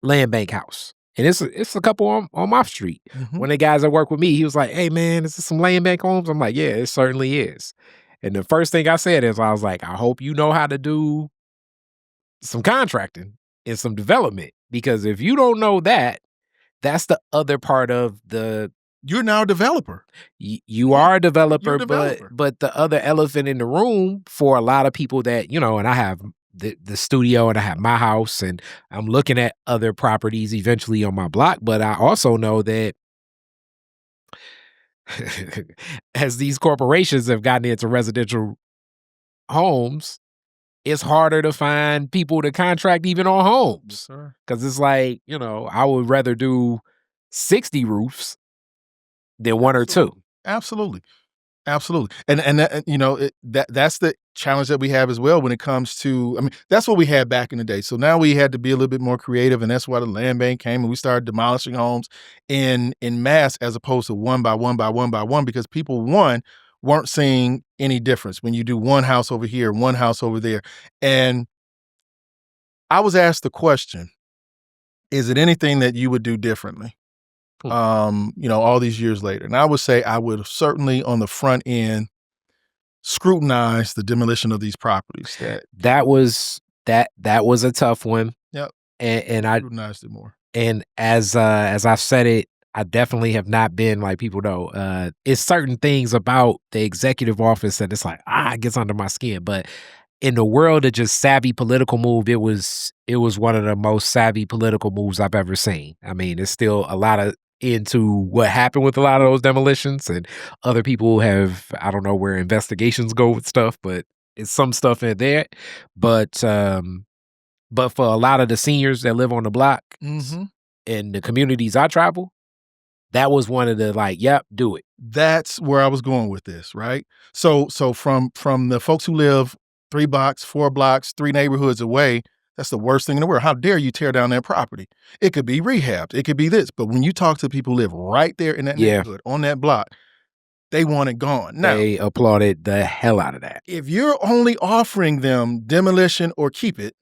land bank house. And it's a couple on my street. Mm-hmm. One of the guys that work with me, he was like, hey, man, is this some land bank homes? I'm like, yeah, it certainly is. And the first thing I said is, I was like, I hope you know how to do some contracting and some development. Because if you don't know that, that's the other part of the You're now a developer. You are a developer, You're a developer. but the other elephant in the room for a lot of people that, and I have the studio and I have my house and I'm looking at other properties eventually on my block, but I also know that as these corporations have gotten into residential homes, it's harder to find people to contract even on homes. Because it's like, I would rather do 60 roofs than one or two. Absolutely. Absolutely. And that, that's the challenge that we have as well when it comes to, I mean, that's what we had back in the day. So now we had to be a little bit more creative, and that's why the land bank came and we started demolishing homes in mass as opposed to one by one by one by one, because people, weren't seeing any difference when you do one house over here, one house over there. And I was asked the question, is it anything that you would do differently? All these years later. And I would say I would have certainly on the front end scrutinized the demolition of these properties. That was a tough one. Yep. And I scrutinized it more. And as I've said it, I definitely have not been like people know. It's certain things about the executive office that it's like, it gets under my skin. But in the world of just savvy political move, it was one of the most savvy political moves I've ever seen. I mean, it's still a lot of into what happened with a lot of those demolitions, and other people have, I don't know where investigations go with stuff, but it's some stuff in there. But for a lot of the seniors that live on the block in the communities I travel, that was one of the yep, do it. That's where I was going with this, right? So from the folks who live 3 blocks, 4 blocks, 3 neighborhoods away, that's the worst thing in the world. How dare you tear down that property? It could be rehabbed. It could be this. But when you talk to people who live right there in that neighborhood, on that block, they want it gone. Now, they applauded the hell out of that. If you're only offering them demolition or keep it,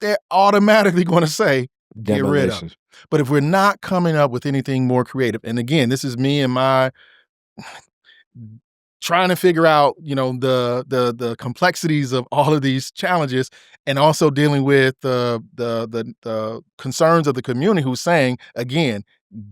they're automatically going to say, get rid of it. But if we're not coming up with anything more creative, and again, this is me and my trying to figure out, the complexities of all of these challenges, and also dealing with the concerns of the community who's saying, again,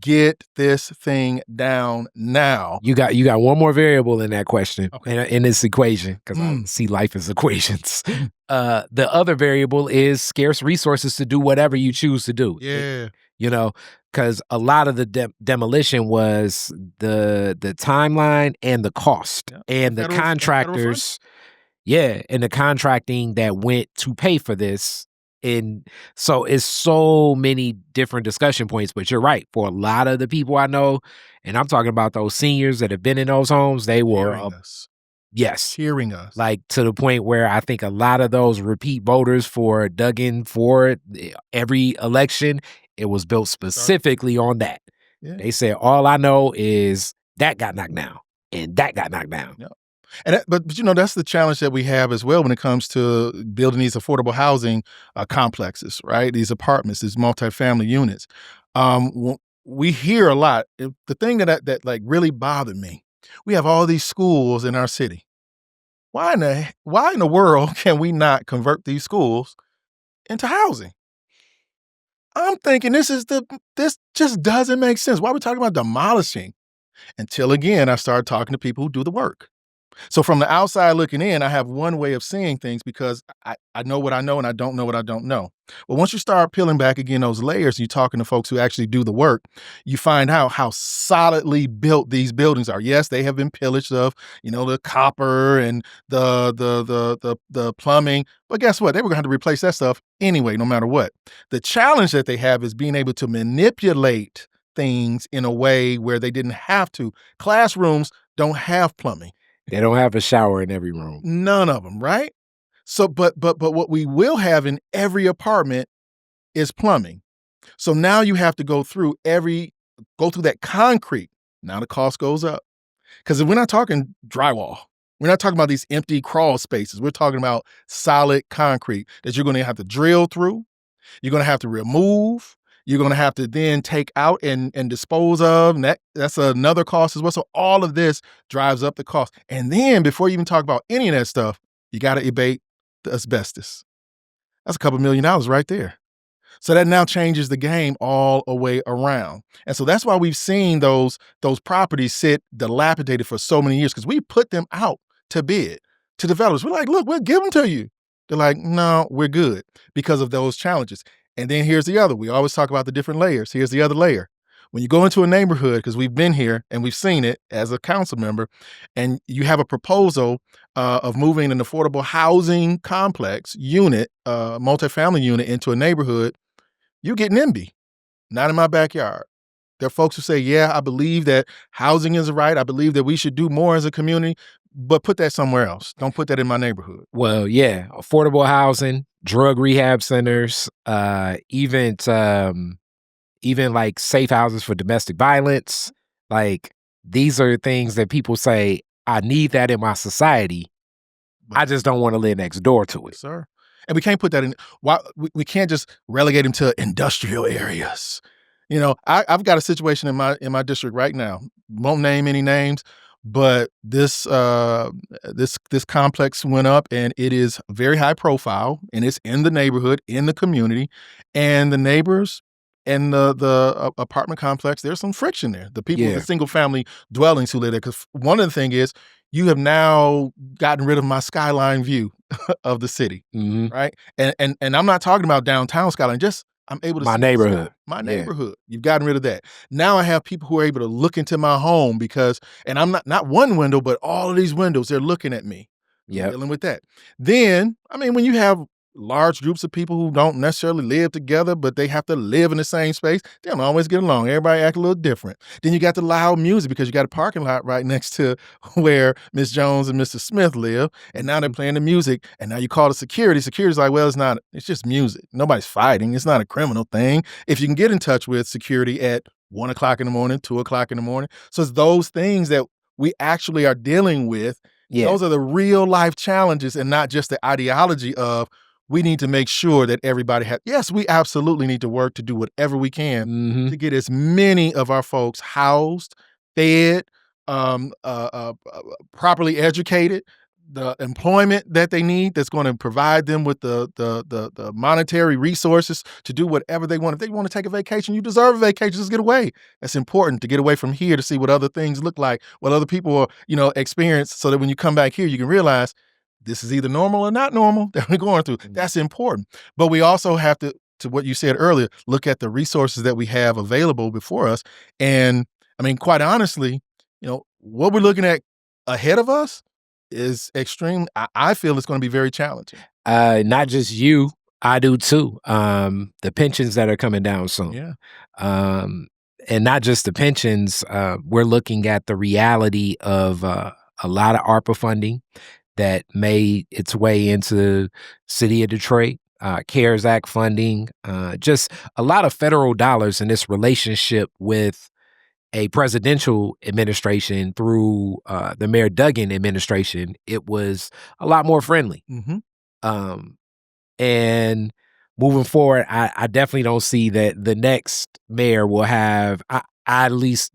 get this thing down now. You got one more variable in that question, in this equation, because I see life as equations. The other variable is scarce resources to do whatever you choose to do. Yeah. Because a lot of the demolition was the timeline and the cost and the contractors. Yeah, and the contracting that went to pay for this. And so it's so many different discussion points, but you're right. For a lot of the people I know, and I'm talking about those seniors that have been in those homes, they were hearing us, like to the point where I think a lot of those repeat voters for dug in for every election, it was built specifically on that. Yeah. They said, all I know is that got knocked down and that got knocked down. Yeah. But that's the challenge that we have as well when it comes to building these affordable housing complexes, right? These apartments, these multifamily units. We hear a lot. The thing that really bothered me, we have all these schools in our city. Why in the world can we not convert these schools into housing? I'm thinking this just doesn't make sense. Why are we talking about demolishing? Until again, I started talking to people who do the work. So from the outside looking in, I have one way of seeing things because I know what I know and I don't know what I don't know. But once you start peeling back again those layers, you're talking to folks who actually do the work, you find out how solidly built these buildings are. Yes, they have been pillaged of, the copper and the plumbing. But guess what? They were going to have to replace that stuff anyway, no matter what. The challenge that they have is being able to manipulate things in a way where they didn't have to. Classrooms don't have plumbing. They don't have a shower in every room. None of them, right? So, but what we will have in every apartment is plumbing. So now you have to go through that concrete. Now the cost goes up. Because we're not talking drywall. We're not talking about these empty crawl spaces. We're talking about solid concrete that you're going to have to drill through. You're going to have to remove. You're going to have to then take out and dispose of, and that's another cost as well. So all of this drives up the cost. And then before you even talk about any of that stuff, you got to abate the asbestos. That's a couple $1 million right there. So that now changes the game all the way around. And so that's why we've seen those properties sit dilapidated for so many years, because we put them out to bid to developers. We're like, look, we'll give them to you. They're like, no, we're good, because of those challenges. And then here's the other. We always talk about the different layers. Here's the other layer. When you go into a neighborhood, because we've been here and we've seen it as a council member, and you have a proposal of moving an affordable housing complex unit, multifamily unit, into a neighborhood, you get NIMBY. Not in my backyard. There are folks who say, yeah, I believe that housing is right. I believe that we should do more as a community, but put that somewhere else. Don't put that in my neighborhood. Well, yeah, affordable housing, drug rehab centers, even like safe houses for domestic violence. Like, these are things that people say, I need that in my society. I just don't want to live next door to it. Sir. And we can't put that in. Why we can't just relegate them to industrial areas. You know, I've got a situation in my district right now. Won't name any names, but this complex went up, and it is very high profile, and it's in the neighborhood, in the community, and the neighbors and the apartment complex, there's some friction there. The people with the single family dwellings who live there, because one of the things is, you have now gotten rid of my skyline view of the city, right? And I'm not talking about downtown skyline, just I'm able to my see neighborhood. My neighborhood. You've gotten rid of that. Now I have people who are able to look into my home, because, and I'm not one window, but all of these windows, they're looking at me. Yeah. Dealing with that. Then, I mean, when you have large groups of people who don't necessarily live together, but they have to live in the same space, they don't always get along. Everybody act a little different. Then you got the loud music, because you got a parking lot right next to where Miss Jones and Mr. Smith live, and now they're playing the music, and now you call the security. Security's like, well, it's just music. Nobody's fighting. It's not a criminal thing. If you can get in touch with security at 1 o'clock in the morning, 2 o'clock in the morning. So it's those things that we actually are dealing with. Yeah. Those are the real life challenges, and not just the ideology of, we need to make sure that everybody has. Yes, we absolutely need to work to do whatever we can to get as many of our folks housed, fed, properly educated, the employment that they need that's going to provide them with the monetary resources to do whatever they want. If they want to take a vacation, you deserve a vacation. Just get away. That's important, to get away from here, to see what other things look like, what other people are, experience, so that when you come back here, you can realize this is either normal or not normal that we're going through. That's important. But we also have to what you said earlier, look at the resources that we have available before us. And I mean, quite honestly, what we're looking at ahead of us is extreme. I feel it's going to be very challenging. Not just you, I do too. The pensions that are coming down soon. Yeah. And not just the pensions, we're looking at the reality of a lot of ARPA funding that made its way into City of Detroit, CARES Act funding, just a lot of federal dollars in this relationship with a presidential administration through the Mayor Duggan administration. It was a lot more friendly. And moving forward, I definitely don't see that the next mayor will have, at least,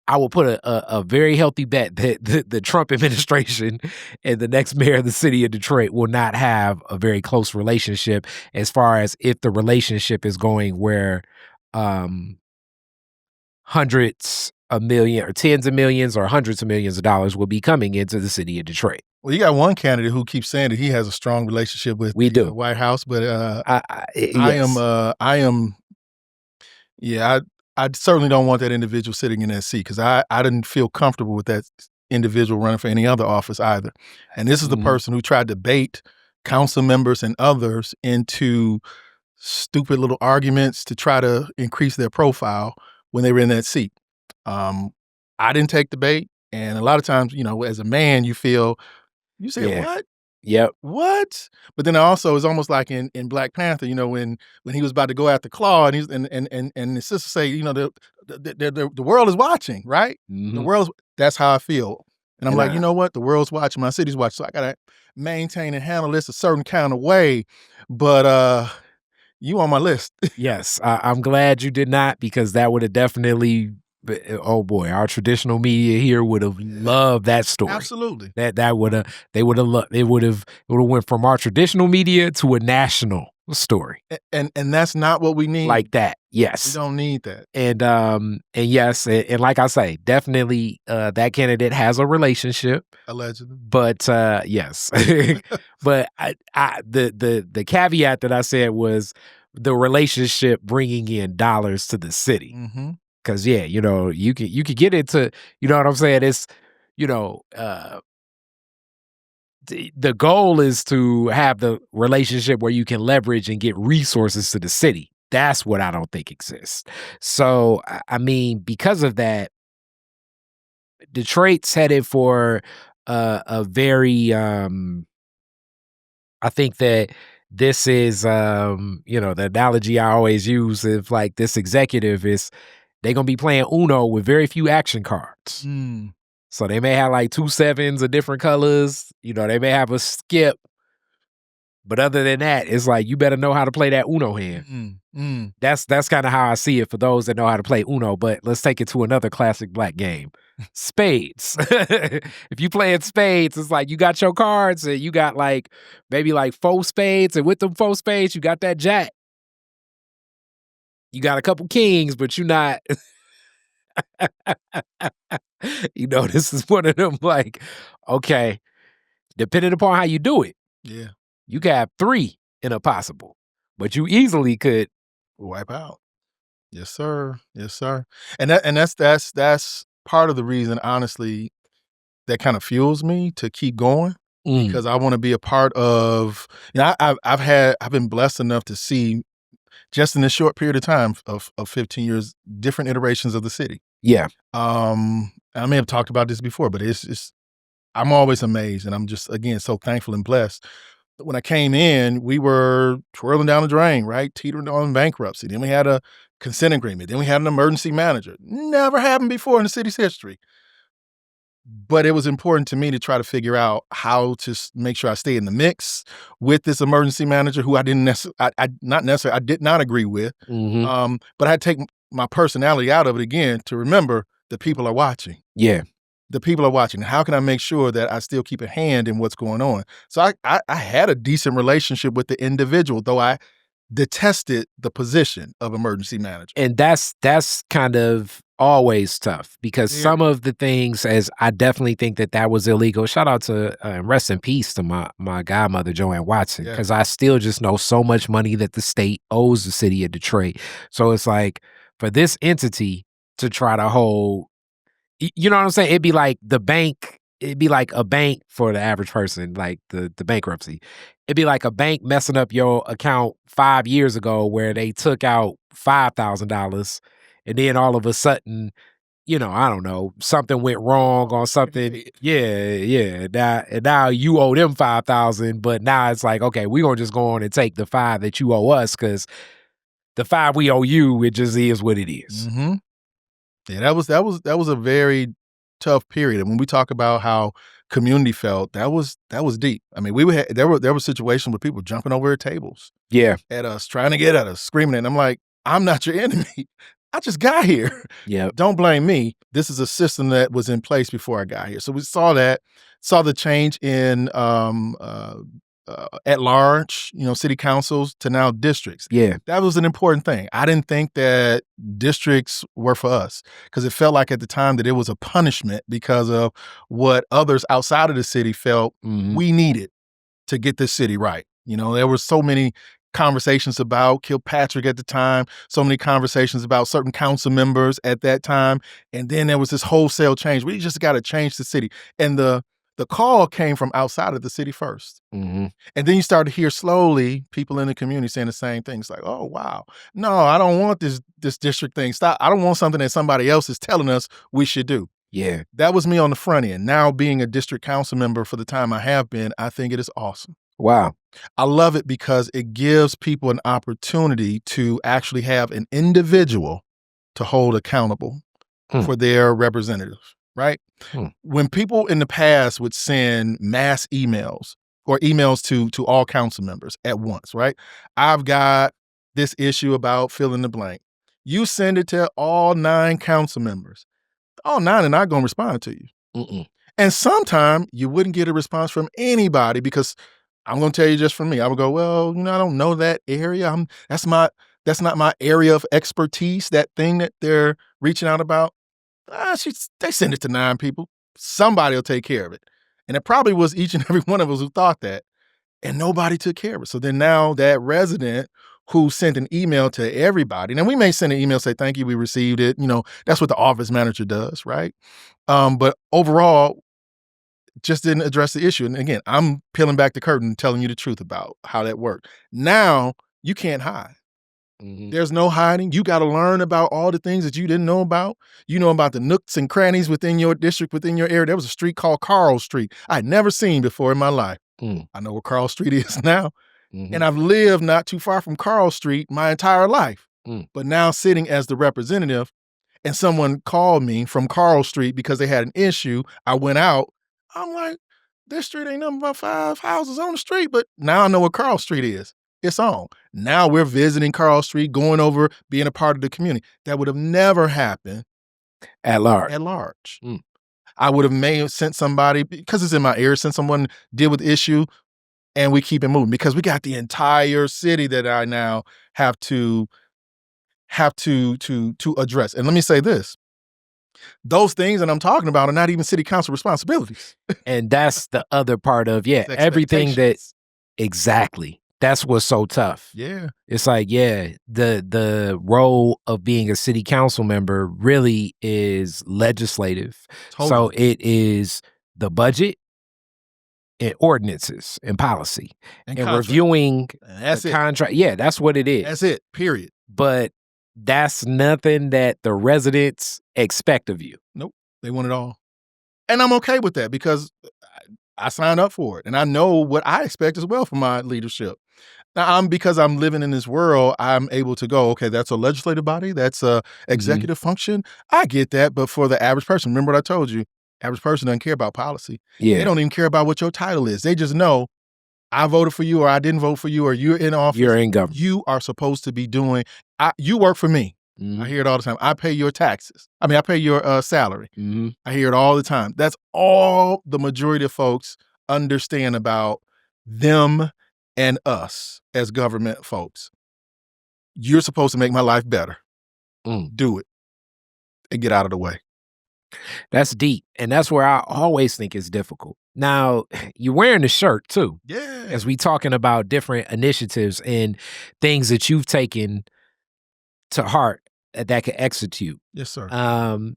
I will put a very healthy bet that the Trump administration and the next mayor of the city of Detroit will not have a very close relationship, as far as if the relationship is going where hundreds of millions or tens of millions or hundreds of millions of dollars will be coming into the city of Detroit. Well, you got one candidate who keeps saying that he has a strong relationship with the White House, but I certainly don't want that individual sitting in that seat, because I didn't feel comfortable with that individual running for any other office either. And this is the person who tried to bait council members and others into stupid little arguments to try to increase their profile when they were in that seat. I didn't take the bait. And a lot of times, as a man, you say, what? Yep. What? But then also, it's almost like in Black Panther, when he was about to go after Claw, and the sister say, the world is watching, right? The world. That's how I feel, and I'm like, you know what? The world's watching, my city's watching, so I gotta maintain and handle this a certain kind of way. But you on my list? Yes, I'm glad you did not, because that would have definitely. Oh boy, our traditional media here would have loved that story. Absolutely. That would have went from our traditional media to a national story. And that's not what we need. Like that, We yes. don't need that. And yes, and like I say, definitely, that candidate has a relationship. Allegedly. But, yes. But the caveat that I said was the relationship bringing in dollars to the city. Mhm. 'Cause, yeah, you could get into, you know what I'm saying? It's, you know, the goal is to have the relationship where you can leverage and get resources to the city. That's what I don't think exists. So, I mean, because of that, Detroit's headed for a very, I think that this is, the analogy I always use is like this executive is they're gonna be playing Uno with very few action cards. Mm. So they may have like 2 sevens of different colors. They may have a skip. But other than that, it's like you better know how to play that Uno hand. That's kind of how I see it for those that know how to play Uno. But let's take it to another classic black game. Spades. If you playing spades, it's like you got your cards and you got like maybe like 4 spades, and with them 4 spades, you got that jack. You got a couple kings, but you're not. This is one of them like, okay, depending upon how you do it. Yeah. You could have 3 in a possible, but you easily could wipe out. Yes, sir. Yes, sir. And that's part of the reason, honestly, that kind of fuels me to keep going because I want to be a part of. I've been blessed enough to see just in this short period of time of 15 years, different iterations of the city. Yeah. I may have talked about this before, but it's I'm always amazed, and I'm just again so thankful and blessed. When I came in, we were twirling down the drain, right? Teetering on bankruptcy. Then we had a consent agreement. Then we had an emergency manager. Never happened before in the city's history. But it was important to me to try to figure out how to make sure I stay in the mix with this emergency manager who I didn't necessarily, I did not agree with. Mm-hmm. But I had to take my personality out of it again to remember the people are watching. Yeah. The people are watching. How can I make sure that I still keep a hand in what's going on? So I had a decent relationship with the individual, though I detested the position of emergency manager. And that's kind of always tough because some of the things, as I definitely think that was illegal. Shout out to rest in peace to my godmother, Joanne Watson, because I still just know so much money that the state owes the city of Detroit. So it's like for this entity to try to hold, you know what I'm saying? It'd be like the bank. It'd be like a bank for the average person, like the bankruptcy. It'd be like a bank messing up your account 5 years ago where they took out $5,000 and then all of a sudden, I don't know, something went wrong on something. Yeah. Now you owe them 5,000, but now it's like, okay, we're gonna just go on and take the 5 that you owe us because the 5 we owe you, it just is what it is. Mm-hmm. Yeah, that was a very tough period. And when we talk about how community felt, that was deep. I mean, there were situations where people jumping over tables, at us, trying to get at us, screaming. And I'm like, I'm not your enemy. I just got here. Yeah, don't blame me. This is a system that was in place before I got here. So we saw the change in at large, city councils to now districts. Yeah. That was an important thing. I didn't think that districts were for us because it felt like at the time that it was a punishment because of what others outside of the city felt we needed to get this city right. There were so many conversations about Kilpatrick at the time, so many conversations about certain council members at that time. And then there was this wholesale change. We just got to change the city. And the call came from outside of the city first. Mm-hmm. And then you start to hear slowly people in the community saying the same things like, oh, wow, no, I don't want this district thing. Stop. I don't want something that somebody else is telling us we should do. Yeah. That was me on the front end. Now being a district council member for the time I have been, I think it is awesome. Wow. I love it because it gives people an opportunity to actually have an individual to hold accountable for their representatives, right? When people in the past would send mass emails or emails to all council members at once, right? I've got this issue about fill in the blank. You send it to all 9 council members. All 9 are not going to respond to you. Mm-mm. And sometimes you wouldn't get a response from anybody because I'm gonna tell you just for me. I would go, well, I don't know that area. That's not my area of expertise. That thing that they're reaching out about. They send it to 9 people. Somebody will take care of it. And it probably was each and every one of us who thought that, and nobody took care of it. So then now that resident who sent an email to everybody, and we may send an email, say, thank you, we received it. That's what the office manager does, right? But overall, just didn't address the issue. And again, I'm peeling back the curtain and telling you the truth about how that worked. Now you can't hide. There's no hiding. You got to learn about all the things that you didn't know about. You know about the nooks and crannies within your district, within your area. There was a street called Carl Street I'd never seen before in my life. I know where Carl Street is now. And I've lived not too far from Carl Street my entire life. But now sitting as the representative, and someone called me from Carl Street because they had an issue. I went out. I'm like, this street ain't nothing but 5 houses on the street. But now I know what Carl Street is. It's on. Now we're visiting Carl Street, going over, being a part of the community. That would have never happened at large. I would have sent somebody, because it's in my area, sent someone deal with the issue, and we keep it moving because we got the entire city that I now have to address. And let me say this. Those things that I'm talking about are not even city council responsibilities. And that's the other part of, everything that, exactly. That's what's so tough. Yeah. It's like, the role of being a city council member really is legislative. Totally. So it is the budget and ordinances and policy and reviewing the contract. Yeah, that's what it is. That's it, period. But that's nothing that the residents expect of you. Nope. They want it all. And I'm okay with that because I signed up for it. And I know what I expect as well from my leadership. Now, because I'm living in this world, I'm able to go, okay, that's a legislative body. That's a executive function. I get that. But for the average person, remember what I told you, average person doesn't care about policy. Yeah. They don't even care about what your title is. They just know I voted for you or I didn't vote for you or you're in office. You're in government. You are supposed to be doing, you work for me. I hear it all the time. I pay your taxes. I pay your salary. I hear it all the time. That's all the majority of folks understand about them and us as government folks. You're supposed to make my life better. Do it and get out of the way. That's deep. And that's where I always think it's difficult. Now, you're wearing the shirt too. Yeah. As we talking about different initiatives and things that you've taken to heart that can execute. Yes, sir.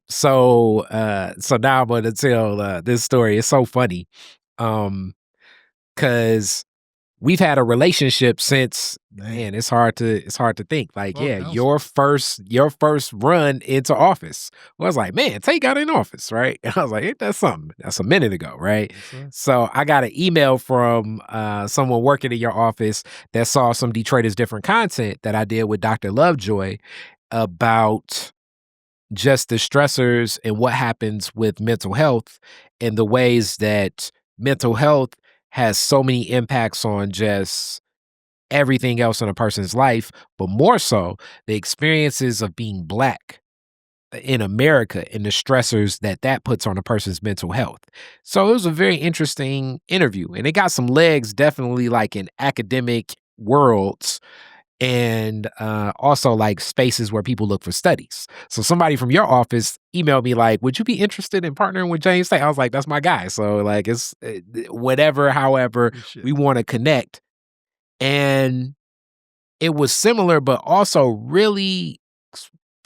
So now I'm going to tell this story. It's so funny. Because we've had a relationship since, man, it's hard to think. Like, your first run into office. I was like, man, Tate got in office, right? And I was like, ain't that something? That's a minute ago, right? Yes, so I got an email from someone working in your office that saw some Detroit is Different content that I did with Dr. Lovejoy about just the stressors and what happens with mental health and the ways that mental health has so many impacts on just everything else in a person's life, but more so the experiences of being Black in America and the stressors that puts on a person's mental health. So it was a very interesting interview, and it got some legs definitely like in academic worlds and also like spaces where people look for studies. So somebody from your office emailed me like, would you be interested in partnering with James Tate? I was like, that's my guy. So like it's whatever, however we want to connect. And it was similar, but also really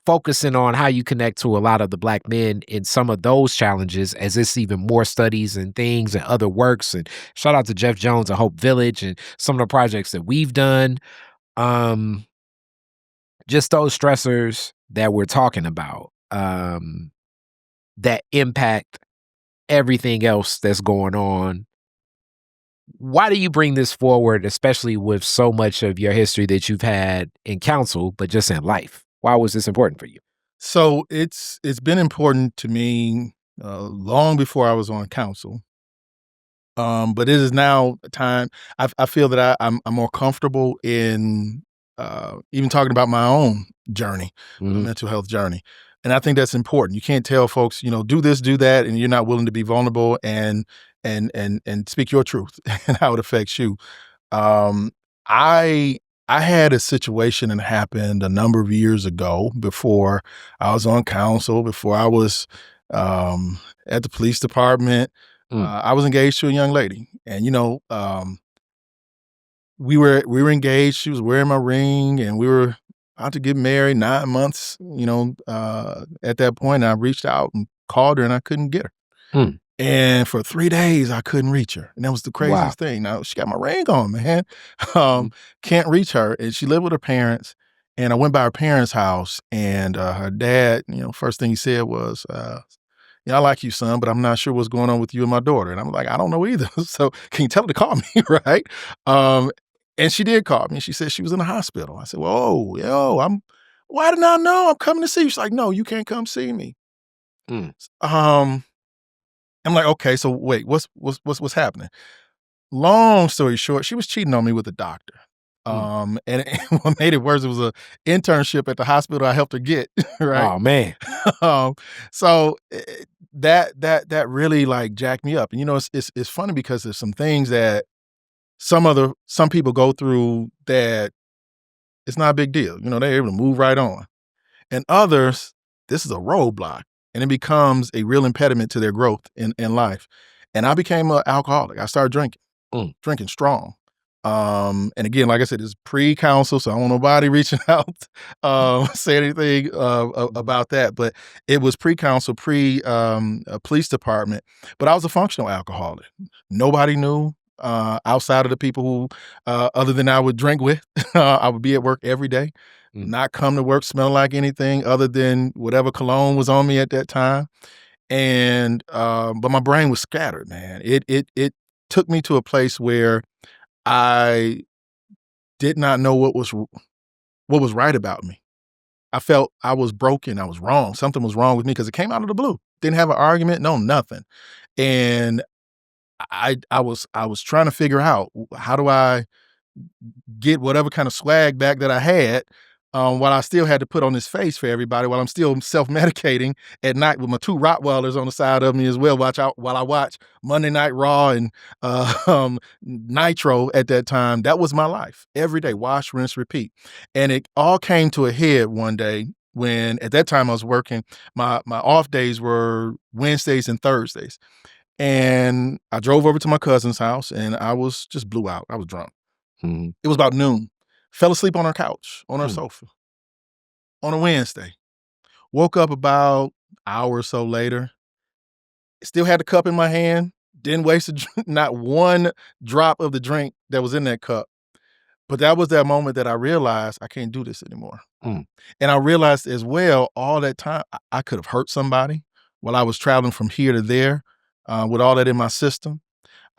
focusing on how you connect to a lot of the Black men in some of those challenges, as it's even more studies and things and other works. And shout out to Jeff Jones and Hope Village and some of the projects that we've done. Just those stressors that we're talking about, that impact everything else that's going on. Why do you bring this forward, especially with so much of your history that you've had in council, but just in life? Why was this important for you? So it's been important to me long before I was on council. But it is now time. I feel that I'm more comfortable in even talking about my own journey, mental health journey. And I think that's important. You can't tell folks, do this, do that, and you're not willing to be vulnerable and and speak your truth and how it affects you. Um, I I had a situation that happened a number of years ago before I was on council, before I was at the police department. Mm. I was engaged to a young lady, and we were engaged. She was wearing my ring, and we were about to get married 9 months. At that point, I reached out and called her, and I couldn't get her. Mm. And for 3 days, I couldn't reach her, and that was the Wow. craziest thing. Now, she got my ring on, man. Mhm. Can't reach her, and she lived with her parents, and I went by her parents' house, and, her dad, first thing he said was, "Yeah, I like you, son, but I'm not sure what's going on with you and my daughter." And I'm like, "I don't know either, so can you tell her to call me?" Right? Um, and she did call me, she said she was in the hospital. I said, "Whoa, yo, why didn't I know? I'm coming to see you." She's like, "No, you can't come see me." Mm. Um I'm like, "Okay, so wait, what's happening?" Long story short, she was cheating on me with a doctor. Mm. And what made it worse, it was a internship at the hospital I helped her get, right? Oh, man. Um, so that really like jacked me up. And it's funny because there's some things that some people go through that it's not a big deal. They're able to move right on. And others, this is a roadblock, and it becomes a real impediment to their growth in life. And I became an alcoholic. I started drinking, Mm. drinking strong. And again, like I said, it's pre-council, so I don't want nobody reaching out, say anything about that. But it was pre-council, police department. But I was a functional alcoholic. Nobody knew outside of the people who, other than I would drink with. I would be at work every day, Mm. not come to work smelling like anything other than whatever cologne was on me at that time. And but my brain was scattered, man. It took me to a place where I did not know what was right about me. I felt I was broken, I was wrong. Something was wrong with me because it came out of the blue. Didn't have an argument, no nothing. And I was trying to figure out, how do I get whatever kind of swag back that I had, while I still had to put on this face for everybody, while I'm still self-medicating at night with my 2 Rottweilers on the side of me as well, while I watch Monday Night Raw and, Nitro at that time. That was my life. Every day, wash, rinse, repeat. And it all came to a head one day when at that time I was working. My off days were Wednesdays and Thursdays. And I drove over to my cousin's house, and I was just blew out. I was drunk. Mhm. It was about noon. Fell asleep on her couch, on her Mm. sofa, on a Wednesday. Woke up about hour or so later. Still had the cup in my hand. Didn't waste not one drop of the drink that was in that cup. But that was that moment that I realized I can't do this anymore. Mm. And I realized as well, all that time I could have hurt somebody while I was traveling from here to there, with all that in my system.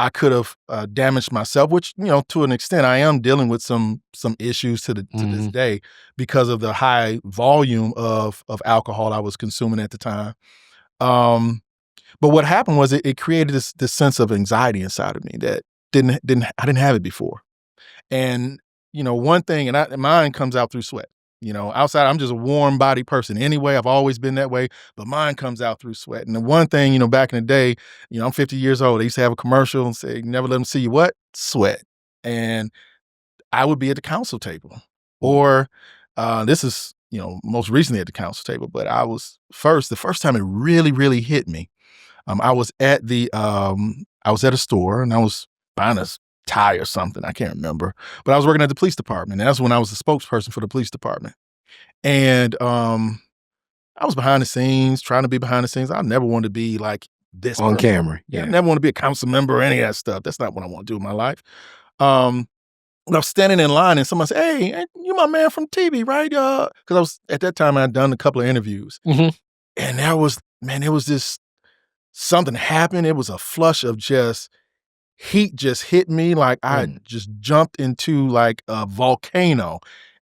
I could have damaged myself, which, to an extent, I am dealing with some issues to this Mhm. day because of the high volume of alcohol I was consuming at the time. But what happened was it created this sense of anxiety inside of me that I didn't have it before. And one thing, and mine comes out through sweat. Outside, I'm just a warm body person anyway. I've always been that way, but mine comes out through sweat. And the one thing, back in the day, I'm 50 years old. They used to have a commercial and say, "Never let them see you what? Sweat." And I would be at the council table, Mm. or this is, most recently at the council table, but the first time it really, really hit me. I was at a store, and I was buying a tie or something. I can't remember, but I was working at the police department. And that's when I was the spokesperson for the police department. And I was behind the scenes, trying to be behind the scenes. I never wanted to be like this On person. camera, Yeah, I yeah. never want to be a council member or any of that stuff. That's not what I want to do in my life. Um, when I was standing in line and someone said, "Hey, ain't you my man from TV, right?" Because I was at that time I had done a couple of interviews, Mhm. and it was just something happened. It was a flush of just heat just hit me like I Mm. just jumped into like a volcano,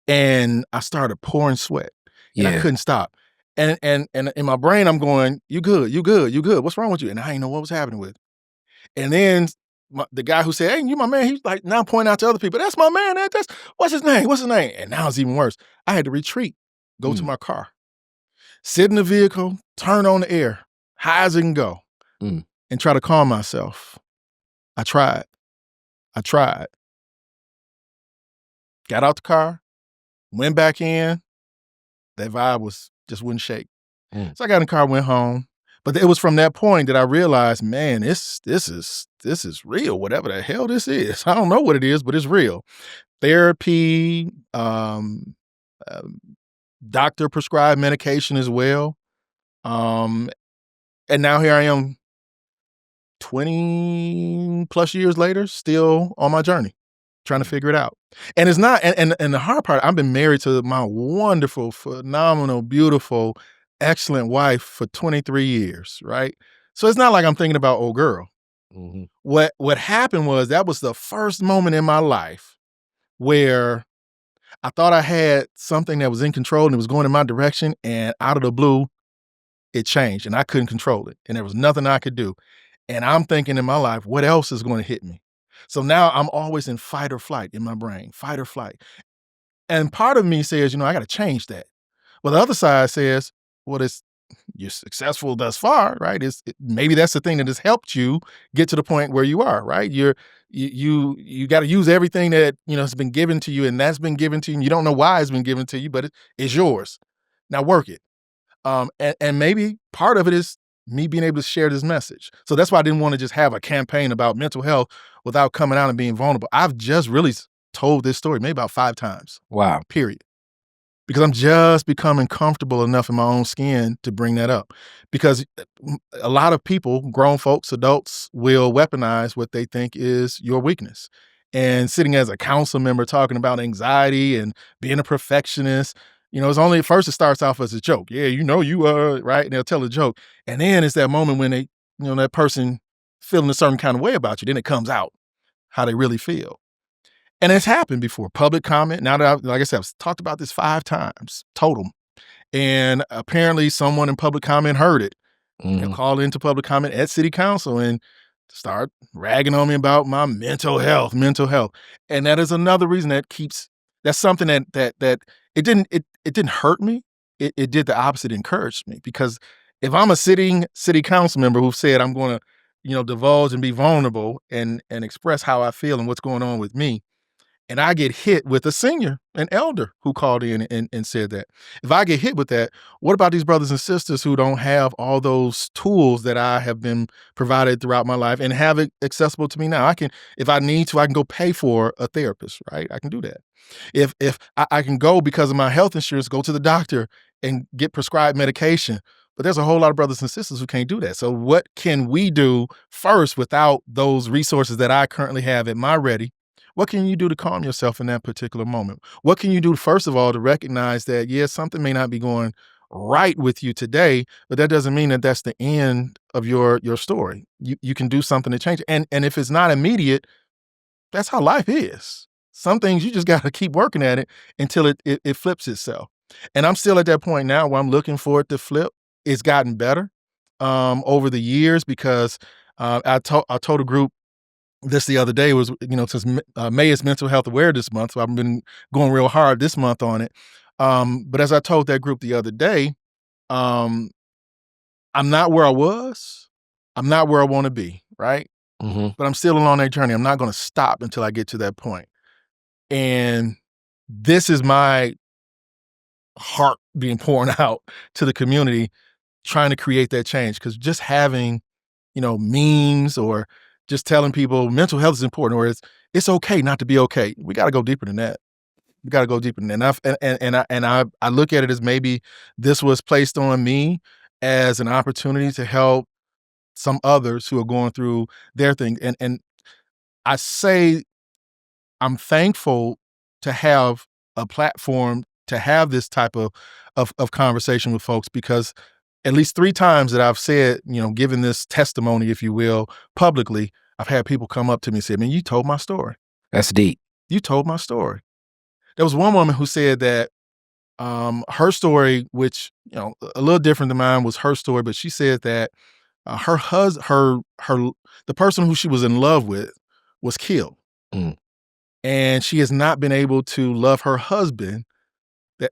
and I started pouring sweat, and I Yeah. couldn't stop. And in my brain, I'm going, "You good? You good? You good? What's wrong with you?" And I didn't know what was happening with. And then the guy who said, "Hey, you my man," he's like now pointing out to other people, "That's my man. That's what's his name? What's his name?" And now it's even worse. I had to retreat, go to Mm. my car, sit in the vehicle, turn on the air, high as it can go. Mm. and try to calm myself. I tried. Got out the car, went back in. That vibe just wouldn't shake. So I got in the car, went home. But it was from that point that I realized, man, this is real, whatever the hell this is. I don't know what it is, but it's real. Therapy, doctor prescribed medication as well. And now here I am 20 plus years later, still on my journey, trying to figure it out. And it's not, and the hard part, I've been married to my wonderful, phenomenal, beautiful, excellent wife for 23 years, right? So it's not like I'm thinking about old girl. Mm-hmm. What happened was that was the first moment in my life where I thought I had something that was in control and it was going in my direction, and out of the blue, it changed and I couldn't control it. And there was nothing I could do. And I'm thinking in my life, what else is going to hit me? So now I'm always in fight or flight in my brain, fight or flight. And part of me says, I got to change that. Well, the other side says, well, you're successful thus far, right? Maybe that's the thing that has helped you get to the point where you are, right? You got to use everything that has been given to you, and that's been given to you. And you don't know why it's been given to you, but it's yours. Now work it. And maybe part of it is me being able to share this message. So that's why I didn't want to just have a campaign about mental health without coming out and being vulnerable. I've just really told this story maybe about 5 times. Wow. Period. Because I'm just becoming comfortable enough in my own skin to bring that up. Because a lot of people, grown folks, adults, will weaponize what they think is your weakness. And sitting as a council member talking about anxiety and being a perfectionist, it's only at first it starts off as a joke. Yeah, you are, right? And they'll tell a joke. And then it's that moment when they, that person feeling a certain kind of way about you. Then it comes out how they really feel. And it's happened before. Public comment. Now that like I said, I've talked about this 5 times total. And apparently someone in public comment heard it. Mm-hmm. Called into public comment at city council and start ragging on me about my mental health. And that is another reason that's something that it didn't hurt me. It did the opposite, encouraged me. Because if I'm a sitting city council member who said I'm going to, divulge and be vulnerable and express how I feel and what's going on with me, and I get hit with a senior, an elder who called in and said that. If I get hit with that, what about these brothers and sisters who don't have all those tools that I have been provided throughout my life and have it accessible to me now? If I need to, I can go pay for a therapist, right? I can do that. If I can go because of my health insurance, go to the doctor and get prescribed medication. But there's a whole lot of brothers and sisters who can't do that. So what can we do first without those resources that I currently have at my ready? What can you do to calm yourself in that particular moment? What can you do, first of all, to recognize that, yes, something may not be going right with you today, but that doesn't mean that that's the end of your story. You can do something to change it. And if it's not immediate, that's how life is. Some things you just got to keep working at it until it flips itself. And I'm still at that point now where I'm looking for it to flip. It's gotten better over the years because I told a group this the other day. Was, since May is Mental Health Awareness Month, so I've been going real hard this month on it. But as I told that group the other day, I'm not where I was. I'm not where I want to be, right? Mm-hmm. But I'm still along that journey. I'm not going to stop until I get to that point. And this is my heart being poured out to the community, trying to create that change. Because just having, memes or just telling people mental health is important, or it's okay not to be okay. We got to go deeper than that. And I look at it as maybe this was placed on me as an opportunity to help some others who are going through their thing. And I say I'm thankful to have a platform to have this type of conversation with folks, because at least 3 times that I've said, given this testimony, if you will, publicly, I've had people come up to me and say, man, you told my story. That's deep. You told my story. There was one woman who said that her story, which, a little different than mine, was her story, but she said that her husband, the person who she was in love with was killed. Mm. And she has not been able to love her husband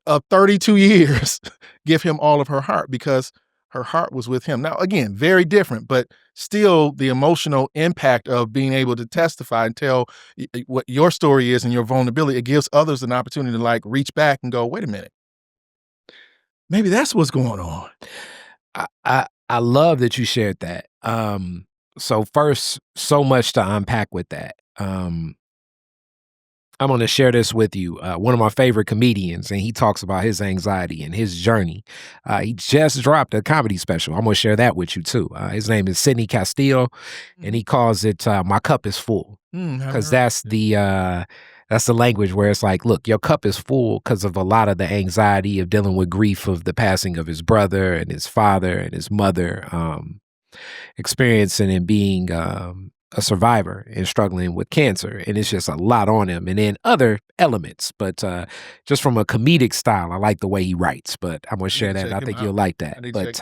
of 32 years, give him all of her heart, because her heart was with him. Now, again, very different, but still the emotional impact of being able to testify and tell what your story is and your vulnerability, it gives others an opportunity to like reach back and go, wait a minute, maybe that's what's going on. I love that you shared that. So first, so much to unpack with that. I'm going to share this with you. One of my favorite comedians, and he talks about his anxiety and his journey. He just dropped a comedy special. I'm going to share that with you too. His name is Sidney Castillo, and he calls it "My Cup is Full," because that's the language where it's like, look, your cup is full because of a lot of the anxiety of dealing with grief of the passing of his brother and his father and his mother, experiencing and being a survivor and struggling with cancer. And it's just a lot on him. And then other elements. But just from a comedic style, I like the way he writes. But I'm going to share that. And I think you'll like that. But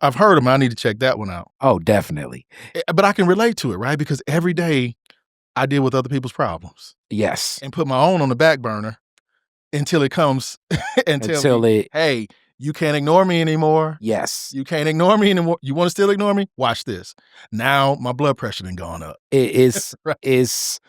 I've heard him. I need to check that one out. Oh, definitely. But I can relate to it, right? Because every day I deal with other people's problems. Yes. And put my own on the back burner until it comes until hey, you can't ignore me anymore. Yes. You can't ignore me anymore. You want to still ignore me? Watch this. Now my blood pressure done gone up. It is Right. is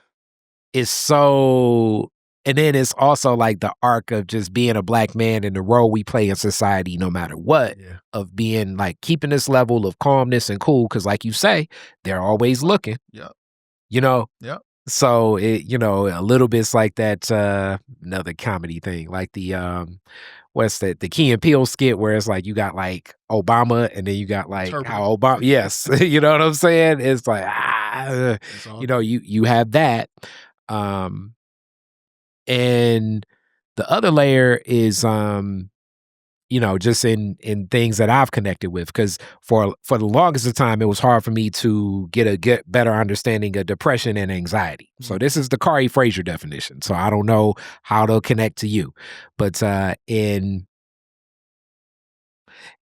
so, and then it's also like the arc of just being a Black man and the role we play in society, no matter what, of being like keeping this level of calmness and cool. Cause like you say, they're always looking. Yeah. You know? Yeah. So it, a little bit's like that another comedy thing, like the what's that, the Key and Peele skit where it's like you got like Obama and then you got like how Obama, yes, you know what I'm saying? It's like you have that, and the other layer is just in things that I've connected with, because for the longest of time, it was hard for me to get better understanding of depression and anxiety. So this is the Kari Frazier definition. So I don't know how to connect to you, but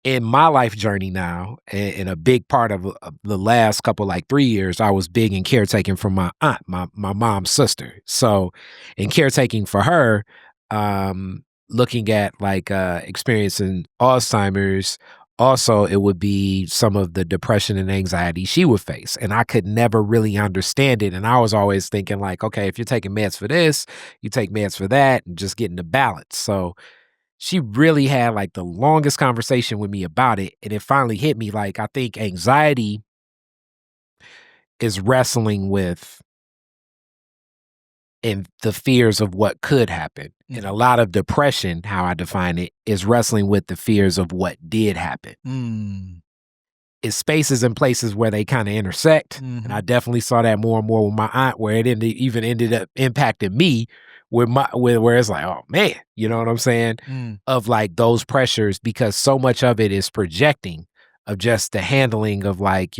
in my life journey now, and a big part of the last couple, like 3 years, I was big in caretaking for my aunt, my mom's sister. So in caretaking for her, looking at like experiencing Alzheimer's, also it would be some of the depression and anxiety she would face. And I could never really understand it. And I was always thinking like, okay, if you're taking meds for this, you take meds for that, and just getting the balance. So she really had like the longest conversation with me about it. And it finally hit me, like, I think anxiety is wrestling with and the fears of what could happen. And a lot of depression, how I define it, is wrestling with the fears of what did happen. It's spaces and places where they kind of intersect. And I definitely saw that more and more with my aunt, where it ended up impacting me where it's like, oh man, you know what I'm saying? Of like those pressures, because so much of it is projecting of just the handling of like,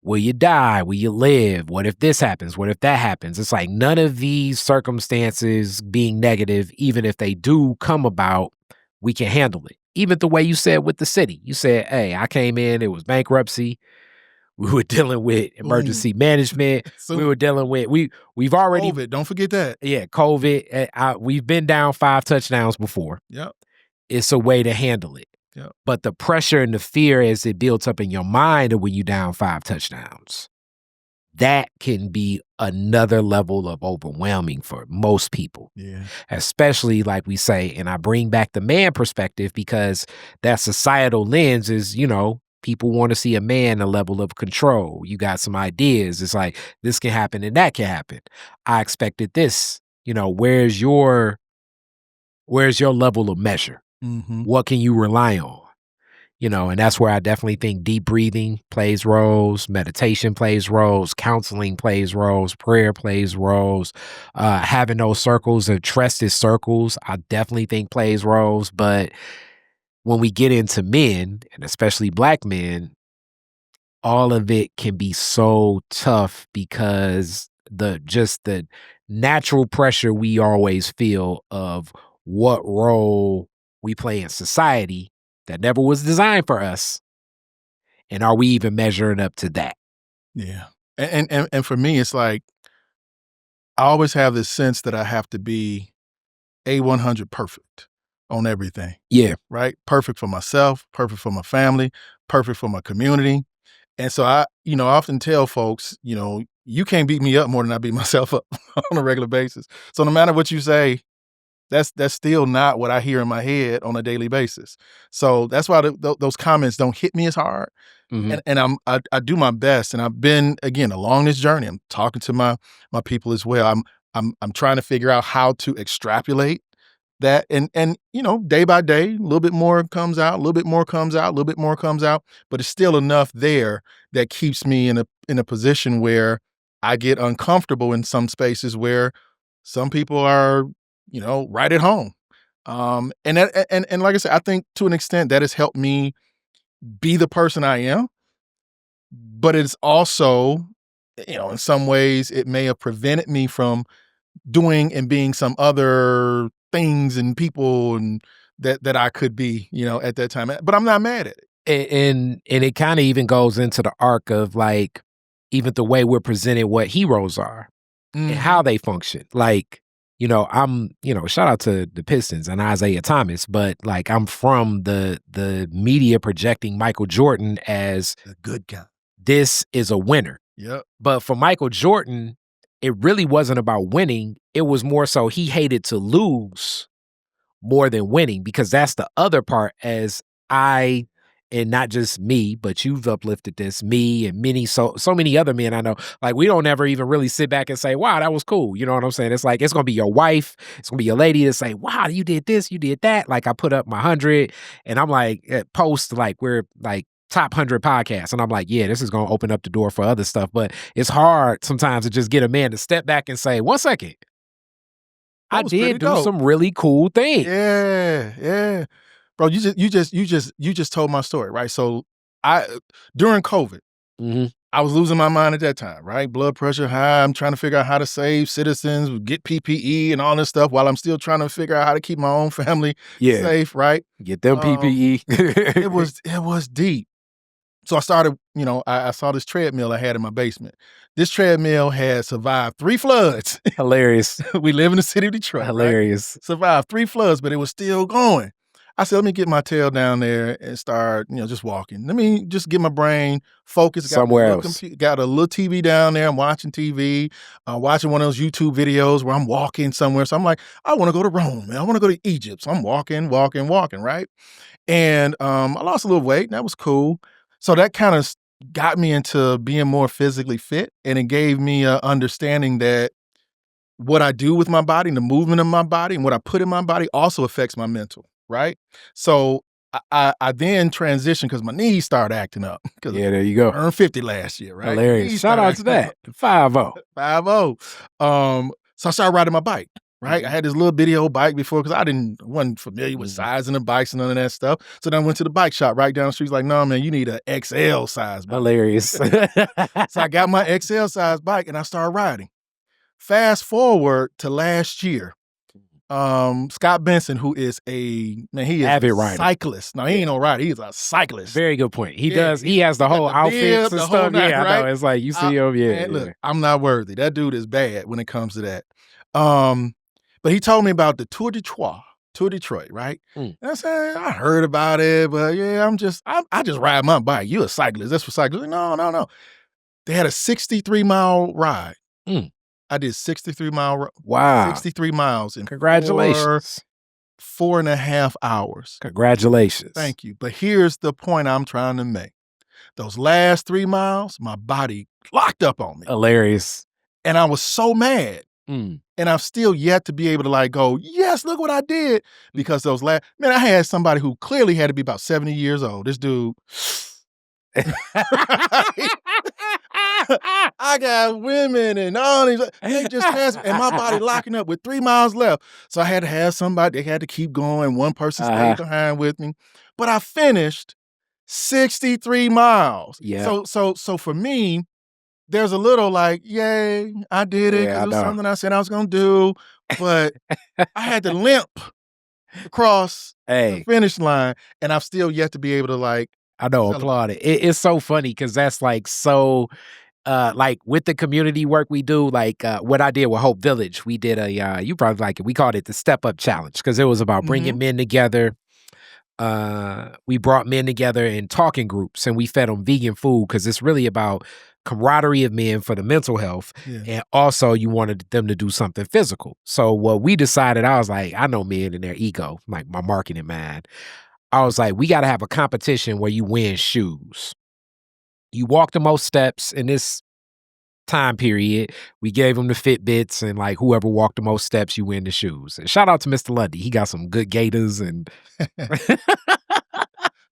will you die? Will you live? What if this happens? What if that happens? It's like none of these circumstances being negative, even if they do come about, we can handle it. Even the way you said with the city, you said, hey, I came in, it was bankruptcy. We were dealing with emergency management. We were dealing with, we've already. COVID, don't forget that. Yeah, COVID. We've been down 5 touchdowns before. Yep. It's a way to handle it. Yep. But the pressure and the fear as it builds up in your mind of when you down 5 touchdowns, that can be another level of overwhelming for most people. Yeah. Especially like we say, and I bring back the man perspective, because that societal lens is, people want to see a man a level of control. You got some ideas. It's like, this can happen and that can happen. I expected this. Where's your level of measure? What can you rely on? And that's where I definitely think deep breathing plays roles, meditation plays roles, counseling plays roles, prayer plays roles, having those circles of trusted circles, I definitely think plays roles. But when we get into men, and especially Black men, all of it can be so tough, because the natural pressure we always feel of what role we play in society that never was designed for us. And are we even measuring up to that? Yeah. And for me, it's like, I always have this sense that I have to be A100 perfect. on everything. Yeah. Right? Perfect for myself, perfect for my family, perfect for my community. And so I often tell folks, you can't beat me up more than I beat myself up on a regular basis. So no matter what you say, that's still not what I hear in my head on a daily basis. So that's why those comments don't hit me as hard. Mhm. And I do my best, and I've been, again, along this journey. I'm talking to my people as well. I'm trying to figure out how to extrapolate that, and day by day, a little bit more comes out, a little bit more comes out, a little bit more comes out, but it's still enough there that keeps me in a position where I get uncomfortable in some spaces where some people are, right at home. And like I said, I think to an extent that has helped me be the person I am, but it's also, in some ways it may have prevented me from doing and being some other things and people and that I could be, at that time. But I'm not mad at it. And it kind of even goes into the arc of like even the way we're presented what heroes are and how they function. Like, I'm, shout out to the Pistons and Isaiah Thomas, but like I'm from the media projecting Michael Jordan as A good guy. this is a winner. Yep. But for Michael Jordan, it really wasn't about winning. It was more so he hated to lose more than winning, because that's the other part. As I, and not just me, but you've uplifted this, me and many, so many other men I know, like we don't ever even really sit back and say, wow, that was cool. You know what I'm saying? It's like, it's going to be your wife. It's going to be your lady to say, wow, you did this, you did that. Like I put up my 100 and I'm like, post like we're like top 100 podcasts. And I'm like, yeah, this is going to open up the door for other stuff. But it's hard sometimes to just get a man to step back and say, 1 second, I did do some really cool things. Yeah. Bro, you just told my story, right? So during COVID, I was losing my mind at that time, right? Blood pressure high. I'm trying to figure out how to save citizens, get PPE and all this stuff while I'm still trying to figure out how to keep my own family safe, right? Get them PPE. It was deep. So I started, I saw this treadmill I had in my basement. This treadmill had survived 3 floods. Hilarious. We live in the city of Detroit. Hilarious. Right? Survived 3 floods, but it was still going. I said, let me get my tail down there and start, just walking. Let me just get my brain focused. Somewhere else. Got a little TV down there. I'm watching TV, watching one of those YouTube videos where I'm walking somewhere. So I'm like, I want to go to Rome, man. I want to go to Egypt. So I'm walking, right? And I lost a little weight, and that was cool. So that kind of got me into being more physically fit, and it gave me an understanding that what I do with my body and the movement of my body and what I put in my body also affects my mental, right? So I then transitioned because my knees started acting up. Yeah, there you go. I earned 50 last year, right? Hilarious. Shout out to that. 5-0. 5-0. So I started riding my bike. Right, I had this little video bike before because wasn't familiar with sizing the bikes and none of that stuff. So then I went to the bike shop right down the street. He's like, no, man, you need an XL size bike. Hilarious. So I got my XL size bike and I started riding. Fast forward to last year. Scott Benson, who is he is avid a rider. Cyclist. No, he ain't no rider. He's a cyclist. Very good point. He does. He has the whole outfits and stuff. Night, yeah, right? I know. It's like you see him. Yeah, Look, I'm not worthy. That dude is bad when it comes to that. But he told me about the Tour Detroit, right? And I said, I heard about it, but yeah, I just ride my bike. You a cyclist. That's for cyclists. No. They had a 63-mile ride. I did 63-mile. Wow. 63 miles in Congratulations. 4.5 hours. Congratulations. Thank you. But here's the point I'm trying to make. Those last 3 miles, my body locked up on me. Hilarious. And I was so mad. And I've still yet to be able to go, yes, look what I did. Because those I had somebody who clearly had to be about 70 years old. This dude. I got women and all these. They just passed me, and my body locking up with 3 miles left. So I had to have somebody. They had to keep going. One person stayed behind with me. But I finished 63 miles. Yeah. So for me, there's a little yay, I did it because it was something I said I was going to do. But I had to limp across the finish line, and I've still yet to be able to I know, applaud it. It's so funny because that's so like with the community work we do, like what I did with Hope Village, we did a you probably like it. We called it the Step Up Challenge because it was about bringing men together. We brought men together in talking groups and we fed them vegan food because it's really about camaraderie of men for the mental health. Yeah. And also you wanted them to do something physical. So what we decided, I was like, I know men and their ego, like my marketing mind. I was like, we got to have a competition where you win shoes. You walk the most steps in this time period. We gave them the Fitbits and like whoever walked the most steps, you win the shoes. And shout out to Mr. Lundy. He got some good gators and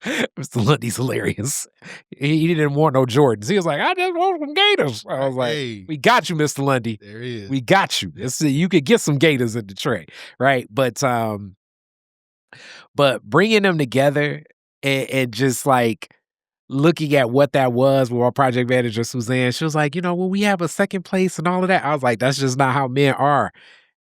Mr. Lundy's hilarious. He didn't want no Jordans. He was like, I just want some gators. I was like, Hey. we got you, Mr. Lundy. There he is. We got you. You could get some gators in Detroit, right? But bringing them together and just like looking at what that was with our project manager, Suzanne, she was like, when we have a second place and all of that, I was like, that's just not how men are.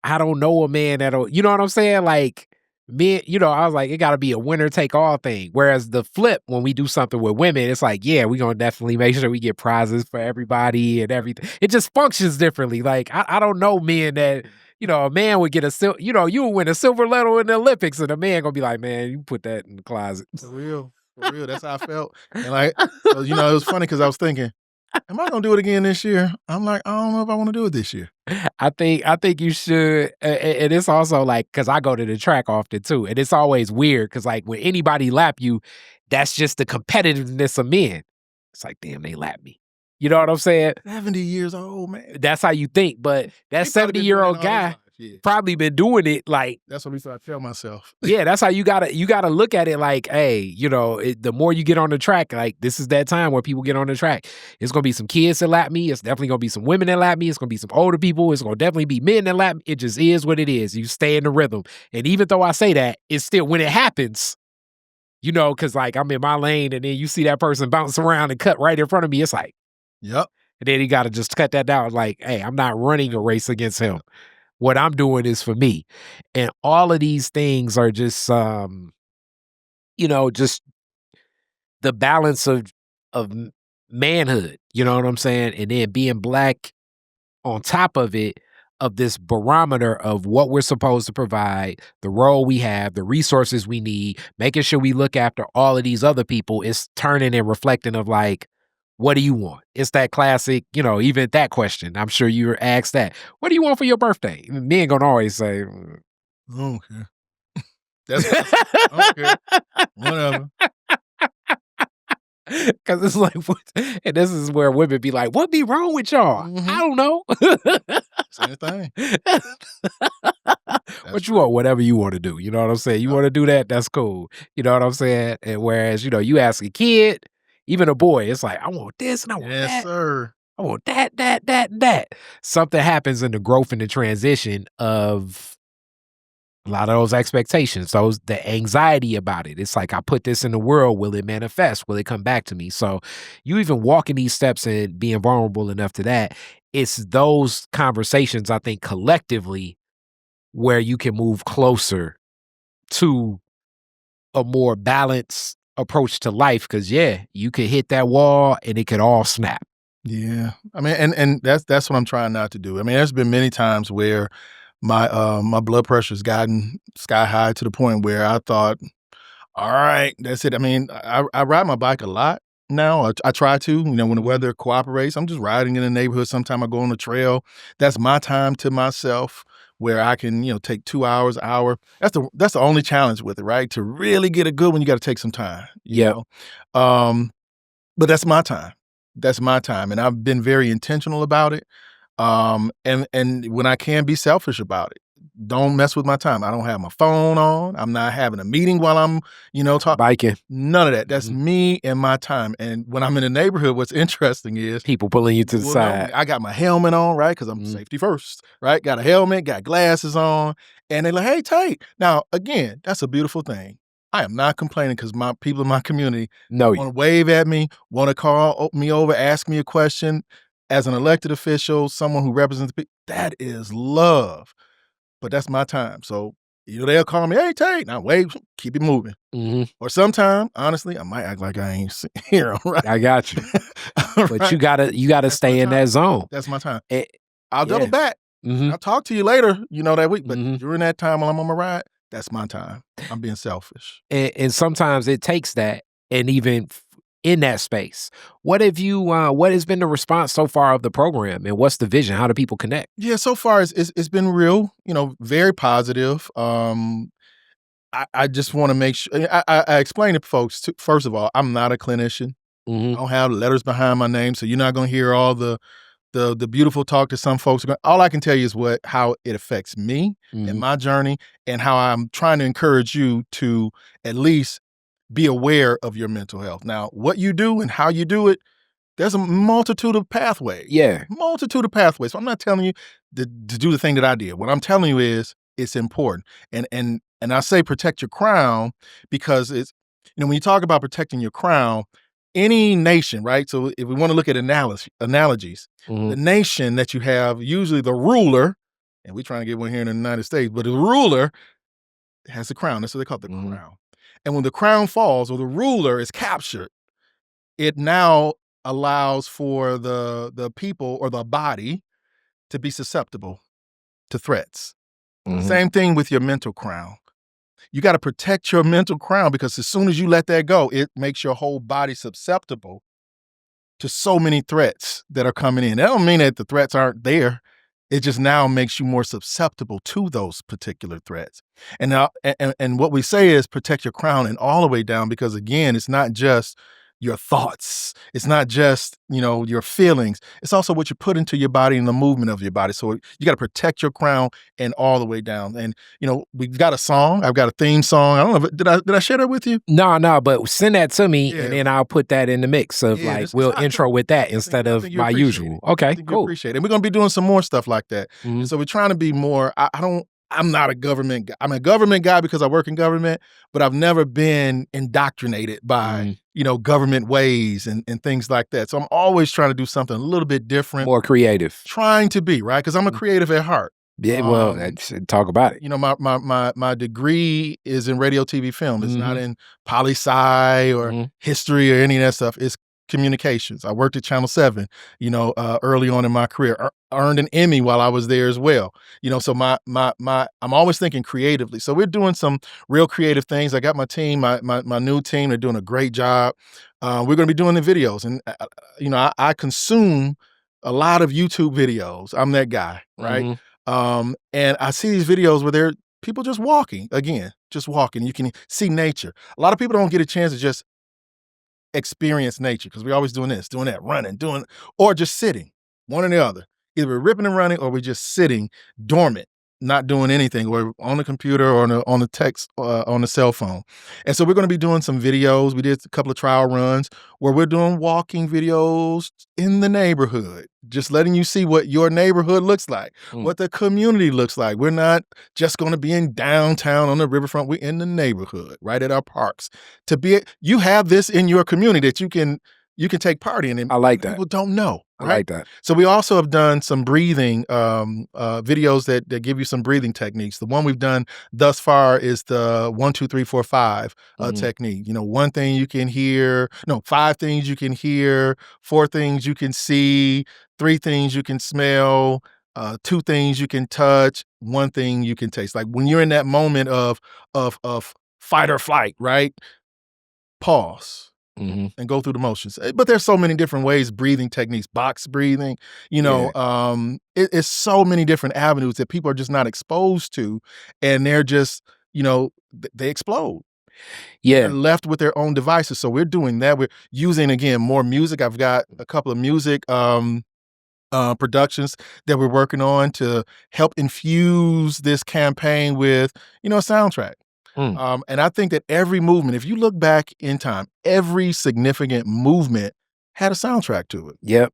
I don't know a man that'll, you know what I'm saying? Like men, I was like, it gotta be a winner take all thing. Whereas the flip, when we do something with women, it's like, yeah, we're gonna definitely make sure we get prizes for everybody and everything. It just functions differently. Like, I don't know men that, a man would get you would win a silver medal in the Olympics and a man gonna be like, man, you put that in the closet. For real. That's how I felt. And like, so, it was funny because I was thinking, am I gonna do it again this year? I'm like, I don't know if I want to do it this year. I think you should, and it's also like because I go to the track often too, and it's always weird because like when anybody lap you, that's just the competitiveness of men. It's like, damn, they lap me. You know what I'm saying? 70 years old, man. That's how you think, but that 70-year-old guy probably been doing it like. That's what I tell myself. Yeah, that's how you gotta look at it like, hey, the more you get on the track, like this is that time where people get on the track. It's gonna be some kids that lap me. It's definitely gonna be some women that lap me. It's gonna be some older people. It's gonna definitely be men that lap me. It just is what it is. You stay in the rhythm. And even though I say that, it's still when it happens, because like I'm in my lane and then you see that person bounce around and cut right in front of me. It's like, yep. And then you gotta just cut that down. Like, hey, I'm not running a race against him. What I'm doing is for me. And all of these things are just, just the balance of manhood, you know what I'm saying? And then being Black on top of it, of this barometer of what we're supposed to provide, the role we have, the resources we need, making sure we look after all of these other people is turning and reflecting of like, what do you want? It's that classic, even that question. I'm sure you were asked that. What do you want for your birthday? Men gonna always say, I don't care. I don't care. Whatever. Because it's like, and this is where women be like, what be wrong with y'all? Mhm. I don't know. Same thing. What you want? Whatever you want to do. You know what I'm saying? You want to do that? That's cool. You know what I'm saying? And whereas, you ask a kid, even a boy, it's like, I want this and I want that. Yes, sir. I want that, and that. Something happens in the growth and the transition of a lot of those expectations, the anxiety about it. It's like, I put this in the world. Will it manifest? Will it come back to me? So you even walking these steps and being vulnerable enough to that, it's those conversations, I think, collectively where you can move closer to a more balanced approach to life. Cause you could hit that wall and it could all snap. Yeah. I mean, and that's what I'm trying not to do. I mean, there's been many times where my blood pressure's gotten sky high to the point where I thought, all right, that's it. I mean, I ride my bike a lot now. I try to, when the weather cooperates, I'm just riding in the neighborhood. Sometime I go on the trail. That's my time to myself where I can, take 2 hours, hour. That's the only challenge with it, right? To really get a good one, you got to take some time. Yeah. But that's my time. That's my time. And I've been very intentional about it. And when I can be selfish about it, don't mess with my time. I don't have my phone on. I'm not having a meeting while I'm, talking. Biking. None of that. That's me and my time. And when I'm in the neighborhood, what's interesting is people pulling you to the side. I got my helmet on, right? Because I'm safety first, right? Got a helmet, got glasses on. And they're like, hey, Tate. Now, again, that's a beautiful thing. I am not complaining because my people in my community want to wave at me, want to call me over, ask me a question. As an elected official, someone who represents people, that is love. But that's my time. So They'll call me, "Hey, Tate." Now wait, keep it moving. Mhm. Or sometime, honestly, I might act like I ain't here, right? I got you. But Right? you gotta That's my stay in time. that zone. That's my time. Eh I'll double yeah. back. Mhm. I'll talk to you later, that week, but Mhm. during that time while I'm on my ride, that's my time. I'm being selfish. And sometimes it takes that, and even in that space. What have you what has been the response so far of the program, and what's the vision? How do people connect? Yeah, so far it's been real, very positive. I just want to make sure I explain to folks too, first of all, I'm not a clinician. I Mhm. don't have letters behind my name, so you're not gonna hear all the beautiful talk that some folks are going. All I can tell you is how it affects me and Mhm. my journey, and how I'm trying to encourage you to at least be aware of your mental health. Now, what you do and how you do it, there's a multitude of pathways. Yeah. Multitude of pathways. So I'm not telling you to do the thing that I did. What I'm telling you is it's important. And I say protect your crown because it's when you talk about protecting your crown, any nation, right? So if we want to look at analogies, the Mhm. nation that you have, usually the ruler, and we're trying to get one here in the United States, but the ruler has a crown. That's what they call it, the Mhm. crown. And when the crown falls or the ruler is captured, it now allows for the people or the body to be susceptible to threats. Mhm. Same thing with your mental crown. You got to protect your mental crown because as soon as you let that go, it makes your whole body susceptible to so many threats that are coming in. That don't mean that the threats aren't there. It just now makes you more susceptible to those particular threats. And now, and what we say is protect your crown and all the way down because again, it's not just your thoughts. It's not just your feelings. It's also what you put into your body and the movement of your body. So you got to protect your crown and all the way down. And we've got a song. I've got a theme song. I don't know. Did I share that with you? No, but send that to me, and Yeah. then I'll put that in the mix of Yeah, like it's we'll hot too. intro with that I instead think of you my appreciate it. usual. I Okay, think you cool. appreciate it. And we're gonna be doing some more stuff like that. Mhm. And so we're trying to be more. I'm not a government guy. I'm a government guy because I work in government, but I've never been indoctrinated by Mhm. government ways and things like that. So I'm always trying to do something a little bit different. More creative. Trying to be right because I'm a Mm. creative at heart. Yeah, well, talk about it. My degree is in radio, TV, film. It's not Mhm. in poli-sci or Mhm. history or any of that stuff. It's communications. I worked at Channel 7, early on in my career. Earned an Emmy while I was there as well. So I'm always thinking creatively. So we're doing some real creative things. I got my team, my new team. They're doing a great job. We're going to be doing the videos, and I consume a lot of YouTube videos. I'm that guy, right? Mhm. And I see these videos where they're people just walking again, just walking. You can see nature. A lot of people don't get a chance to just experience nature because we're always doing this, doing that, running, or just sitting, one or the other. Either we're ripping and running or we're just sitting dormant, not doing anything, or on the computer or on the text, on the cell phone. And so we're going to be doing some videos. We did a couple of trial runs where we're doing walking videos in the neighborhood, just letting you see what your neighborhood looks like, Mm. what the community looks like. We're not just going to be in downtown on the riverfront. We're in the neighborhood, right at our parks. You have this in your community that you can take part in, and I like that. people don't know. I Right? like that. So we also have done some breathing videos that give you some breathing techniques. The one we've done thus far is the 1, 2, 3, 4, 5 Mhm. technique. One thing you can hear, no, 5 things you can hear, 4 things you can see, 3 things you can smell, 2 things you can touch, 1 thing you can taste. Like when you're in that moment of fight or flight, right? Pause Mhm. and go through the motions. But there's so many different ways, breathing techniques, box breathing, Yeah. it's so many different avenues that people are just not exposed to. And they're just, they explode. They're Yeah. left with their own devices. So we're doing that. We're using, again, more music. I've got a couple of music productions that we're working on to help infuse this campaign with, a soundtrack. Mm. And I think that every movement, if you look back in time, every significant movement had a soundtrack to it. Yep.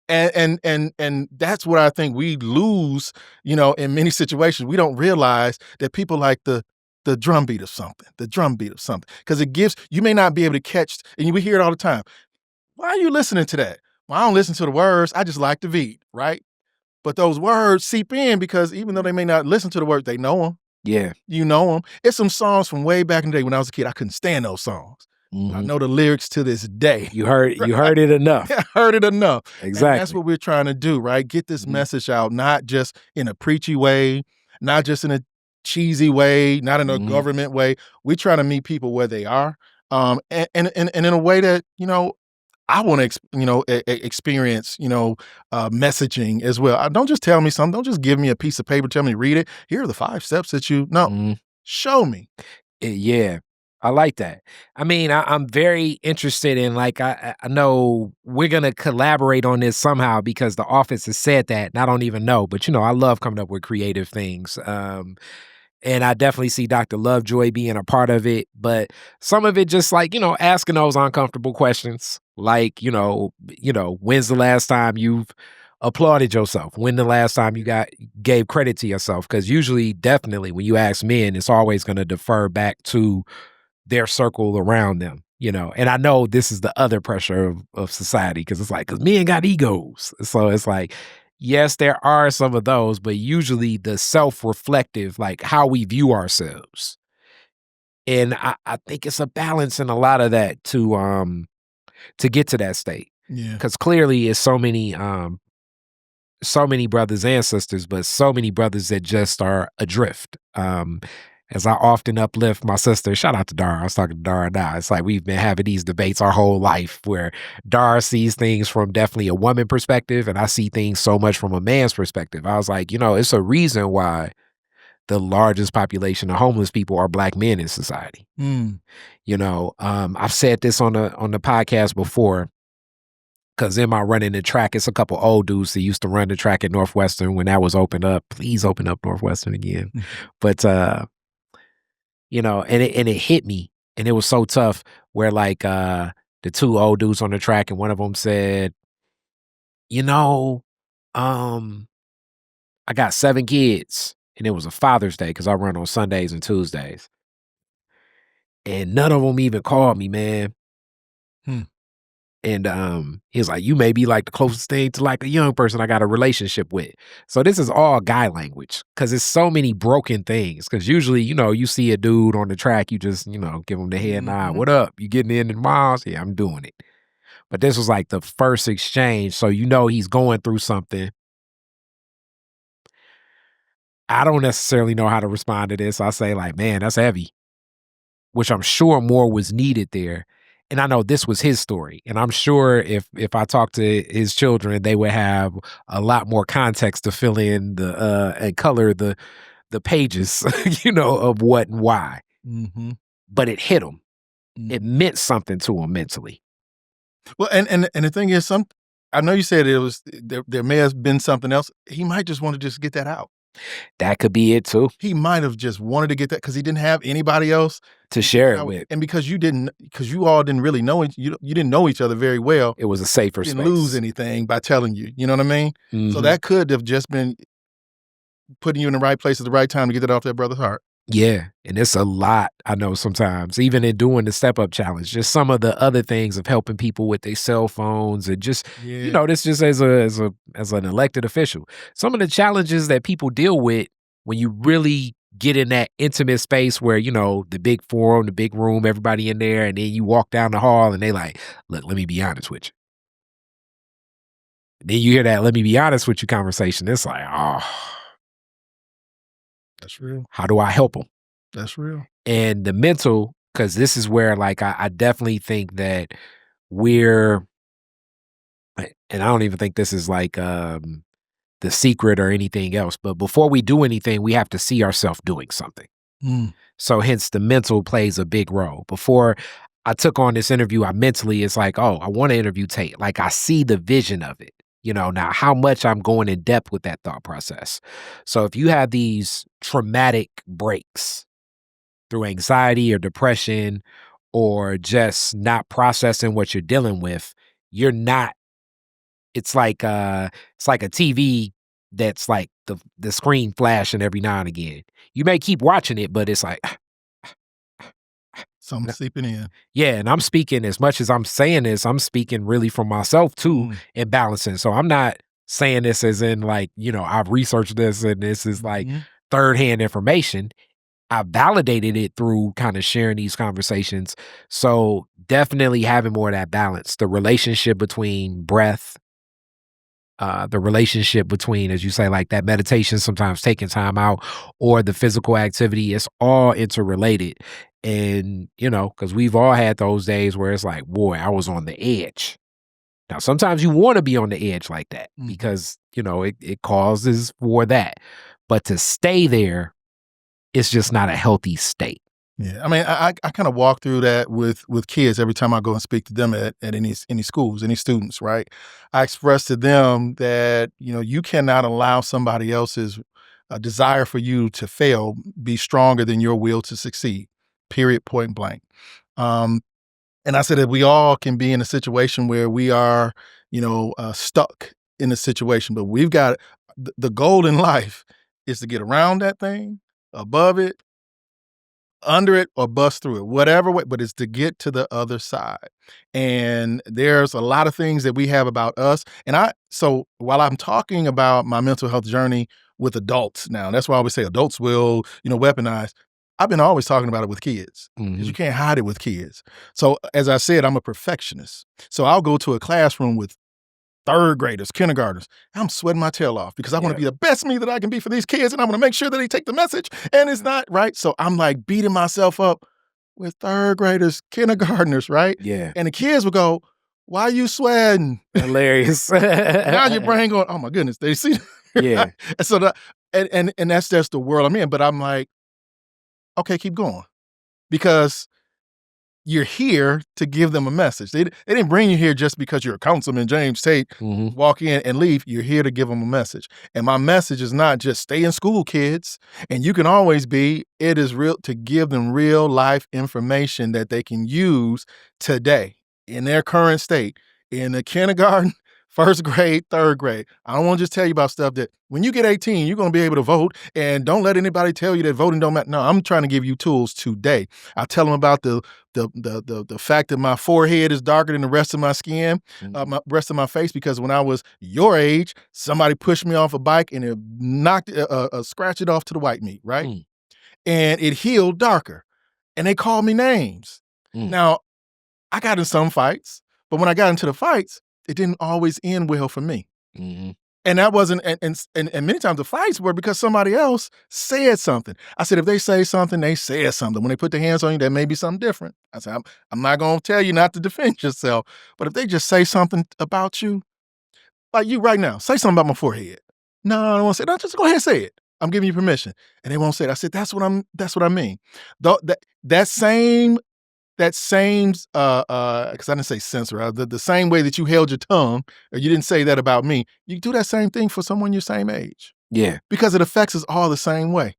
And that's what I think we lose, in many situations. We don't realize that people like the drum beat of something, because you may not be able to catch, and we hear it all the time. Why are you listening to that? Well, I don't listen to the words. I just like the beat, right? But those words seep in because even though they may not listen to the words, they know them. Yeah. You know them. It's some songs from way back in the day when I was a kid. I couldn't stand those songs. But I know the lyrics to this day. You heard it enough. I heard it enough. Exactly. And that's what we're trying to do, right? Get this message out, not just in a preachy way, not just in a cheesy way, not in a government way. We're trying to meet people where they are, and in a way that, I want to, experience, messaging as well. Don't just tell me something. Don't just give me a piece of paper, tell me to read it. Here are the 5 steps that show me. Yeah. I like that. I mean, I'm very interested in, like, I know we're going to collaborate on this somehow because the office has said that, and I don't even know, but, I love coming up with creative things. And I definitely see Dr. Lovejoy being a part of it, but some of it just like, asking those uncomfortable questions, like, when's the last time you've applauded yourself? When the last time you gave credit to yourself? Because usually, definitely, when you ask men, it's always going to defer back to their circle around them, and I know this is the other pressure of society, because it's like, because men got egos. So it's like, yes, there are some of those, but usually the self-reflective, like how we view ourselves. And I think it's a balance in a lot of that to get to that state. Yeah. Because clearly it's so many brothers and sisters, but so many brothers that just are adrift. As I often uplift my sister, shout out to Dara. I was talking to Dara now. It's like we've been having these debates our whole life where Dara sees things from definitely a woman perspective, and I see things so much from a man's perspective. I was like, it's a reason why the largest population of homeless people are Black men in society. I've said this on the podcast before, because in my running the track, it's a couple old dudes that used to run the track at Northwestern when that was opened up. Please open up Northwestern again. But and it hit me, and it was so tough where like the 2 old dudes on the track, and one of them said, I got 7 kids, and it was a Father's Day because I run on Sundays and Tuesdays, and none of them even called me, man. And he was like, you may be like the closest thing to like a young person I got a relationship with. So this is all guy language, because it's so many broken things. Because usually, you see a dude on the track, you just, give him the head nod. What up? You getting in the miles? Yeah, I'm doing it. But this was like the first exchange. So he's going through something. I don't necessarily know how to respond to this. I say like, man, that's heavy, which I'm sure more was needed there. And I know this was his story, and I'm sure if I talked to his children, they would have a lot more context to fill in and color the pages, of what and why. But it hit him. It meant something to him mentally. Well, and the thing is, I know you said it was there may have been something else. He might just want to just get that out. That could be it too. He might have just wanted to get that because he didn't have anybody else to share it with, and because you all didn't really know you didn't know each other very well. It was a safer space. Didn't lose anything by telling you. You know what I mean? So that could have just been putting you in the right place at the right time to get that off that brother's heart. Yeah, and it's a lot, I know sometimes, even in doing the Step Up Challenge, just some of the other things of helping people with their cell phones and just, this just as an elected official. Some of the challenges that people deal with when you really get in that intimate space where, the big forum, the big room, everybody in there, and then you walk down the hall and they like, look, let me be honest with you. Then you hear that, let me be honest with you conversation. It's like, oh. That's real. How do I help them? That's real. And the mental, because this is where like I definitely think that we're, and I don't even think this is like the secret or anything else, but before we do anything, we have to see ourselves doing something. So hence the mental plays a big role. Before I took on this interview, it's like, oh, I want to interview Tate. Like I see the vision of it. Now how much I'm going in depth with that thought process. So if you have these traumatic breaks through anxiety or depression or just not processing what you're dealing with, you're not, it's like a TV that's like the screen flashing every now and again. You may keep watching it, but it's like, something seeping in. Yeah, and I'm speaking, as much as I'm saying this, I'm speaking really from myself too, and balancing. So I'm not saying this as in like, I've researched this and this is like third-hand information. I validated it through kind of sharing these conversations. So definitely having more of that balance, the relationship between breath, the relationship between, as you say, like that meditation, sometimes taking time out, or the physical activity, it's all interrelated. And, because we've all had those days where it's like, boy, I was on the edge. Now, sometimes you want to be on the edge like that because, it causes for that. But to stay there, it's just not a healthy state. Yeah, I mean, I kind of walk through that with kids every time I go and speak to them at any schools, any students, right? I express to them that you cannot allow somebody else's desire for you to fail be stronger than your will to succeed. Period. Point blank. And I said that we all can be in a situation where we are, stuck in a situation, but we've got the goal in life is to get around that thing, above it, under it, or bust through it, whatever way, but it's to get to the other side. And there's a lot of things that we have about us. So while I'm talking about my mental health journey with adults now, that's why I always say adults will, weaponize. I've been always talking about it with kids because you can't hide it with kids. So as I said, I'm a perfectionist. So I'll go to a classroom with third graders, kindergartners. I'm sweating my tail off because I want to be the best me that I can be for these kids, and I want to make sure that they take the message, and it's not right. So I'm like beating myself up with third graders, kindergartners, right? Yeah. And the kids would go, "Why are you sweating?" Hilarious. Now your brain going, "Oh my goodness, they see." Yeah. And so and that's just the world I'm in. But I'm like, okay, keep going, because you're here to give them a message. They didn't bring you here just because you're a Councilman James Tate, walk in and leave. You're here to give them a message. And my message is not just stay in school, kids. And you can always be, it is real to give them real life information that they can use today in their current state, in the kindergarten, first grade, third grade. I don't want to just tell you about stuff that when you get 18, you're going to be able to vote, and don't let anybody tell you that voting don't matter. No, I'm trying to give you tools today. I tell them about the fact that my forehead is darker than the rest of my skin, rest of my face, because when I was your age, somebody pushed me off a bike and it knocked, scratched it off to the white meat, right? And it healed darker. And they called me names. Now, I got in some fights, but when I got into the fights, it didn't always end well for me. And that wasn't, and many times the fights were because somebody else said something. I said, if they say something, they said something. When they put their hands on you, that may be something different. I said, I'm not going to tell you not to defend yourself, but if they just say something about you, like you right now, say something about my forehead. No, I don't want to say. No, just go ahead and say it. I'm giving you permission, and they won't say it. I said, that's what I mean. That same because I didn't say censor, the same way that you held your tongue, or you didn't say that about me, you do that same thing for someone your same age. Yeah. Because it affects us all the same way.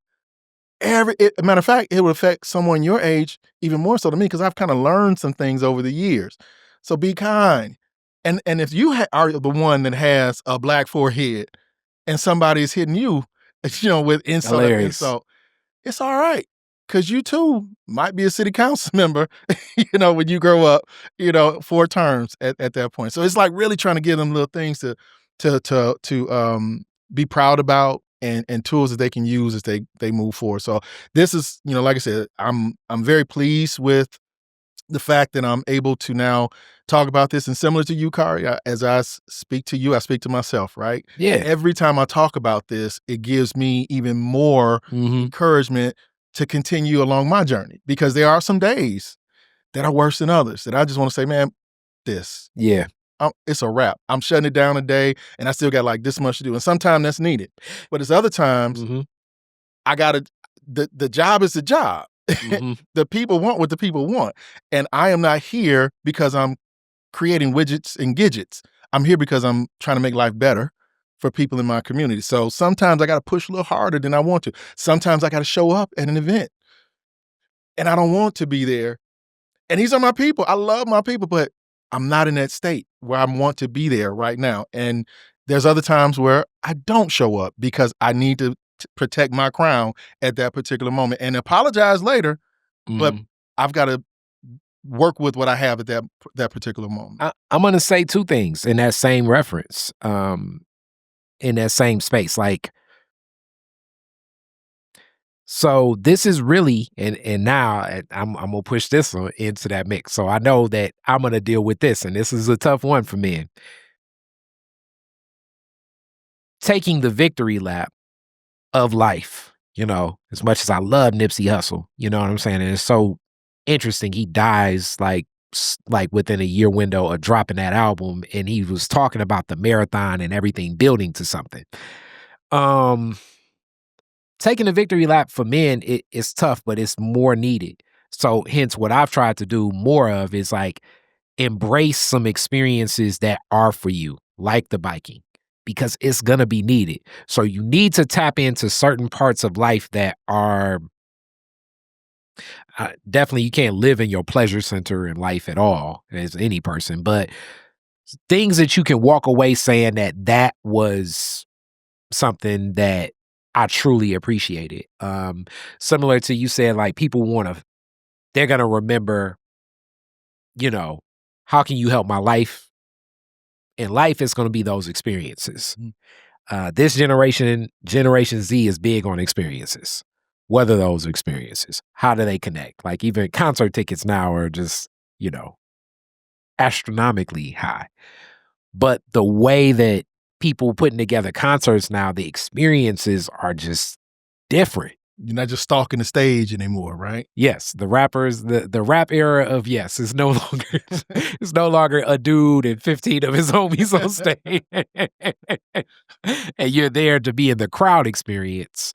Matter of fact, it will affect someone your age even more so than me, because I've kind of learned some things over the years. So be kind. And if you are the one that has a black forehead and somebody is hitting you, with insult and insult, it's all right. Because you too might be a city council member, when you grow up, 4 terms at that point. So it's like really trying to give them little things to be proud about, and tools that they can use as they move forward. So this is, like I said, I'm very pleased with the fact that I'm able to now talk about this. And similar to you, Kari, as I speak to you, I speak to myself, right? Yeah. Every time I talk about this, it gives me even more encouragement to continue along my journey, because there are some days that are worse than others that I just want to say, man, it's a wrap. I'm shutting it down today, and I still got like this much to do. And sometimes that's needed. But there's other times the job is the job. The people want what the people want. And I am not here because I'm creating widgets and gadgets. I'm here because I'm trying to make life better for people in my community. So sometimes I got to push a little harder than I want to. Sometimes I got to show up at an event, and I don't want to be there. And these are my people. I love my people, but I'm not in that state where I want to be there right now. And there's other times where I don't show up because I need to protect my crown at that particular moment and apologize later. But I've got to work with what I have at that particular moment. I'm going to say 2 things in that same reference, in that same space. Like, So this is really, and now I'm gonna push this into that mix. So I know that I'm gonna deal with this, and this is a tough one for men. Taking the victory lap of life, as much as I love Nipsey Hussle, you know what I'm saying? And it's so interesting. He dies like within a year window of dropping that album, and he was talking about the marathon and everything building to something. Taking a victory lap for men, it's tough, but it's more needed. So hence what I've tried to do more of is like embrace some experiences that are for you, like the biking, because it's going to be needed. So you need to tap into certain parts of life that are definitely, you can't live in your pleasure center in life at all as any person, but things that you can walk away saying that was something that I truly appreciated. Similar to you said, like they're going to remember, how can you help my life? In life, it's going to be those experiences. This Generation Z is big on experiences. What are those experiences? How do they connect? Like even concert tickets now are just, astronomically high. But the way that people putting together concerts now, the experiences are just different. You're not just stalking the stage anymore, right? Yes, the rappers, the rap era of yes is no longer it's no longer a dude and 15 of his homies on stage. And you're there to be in the crowd experience,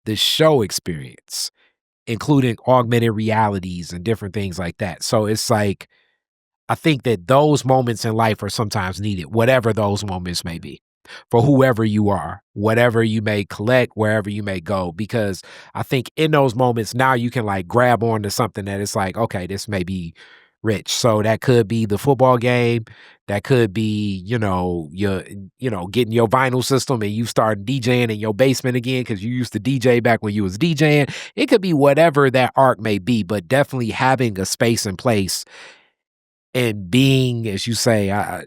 the show experience, including augmented realities and different things like that. So it's like I think that those moments in life are sometimes needed, whatever those moments may be, for whoever you are, whatever you may collect, wherever you may go. Because I think in those moments, now you can like grab onto something that it's like, okay, this may be rich. So that could be the football game. That could be, getting your vinyl system and you start DJing in your basement again because you used to DJ back when you was DJing. It could be whatever that arc may be, but definitely having a space and place and being, as you say, I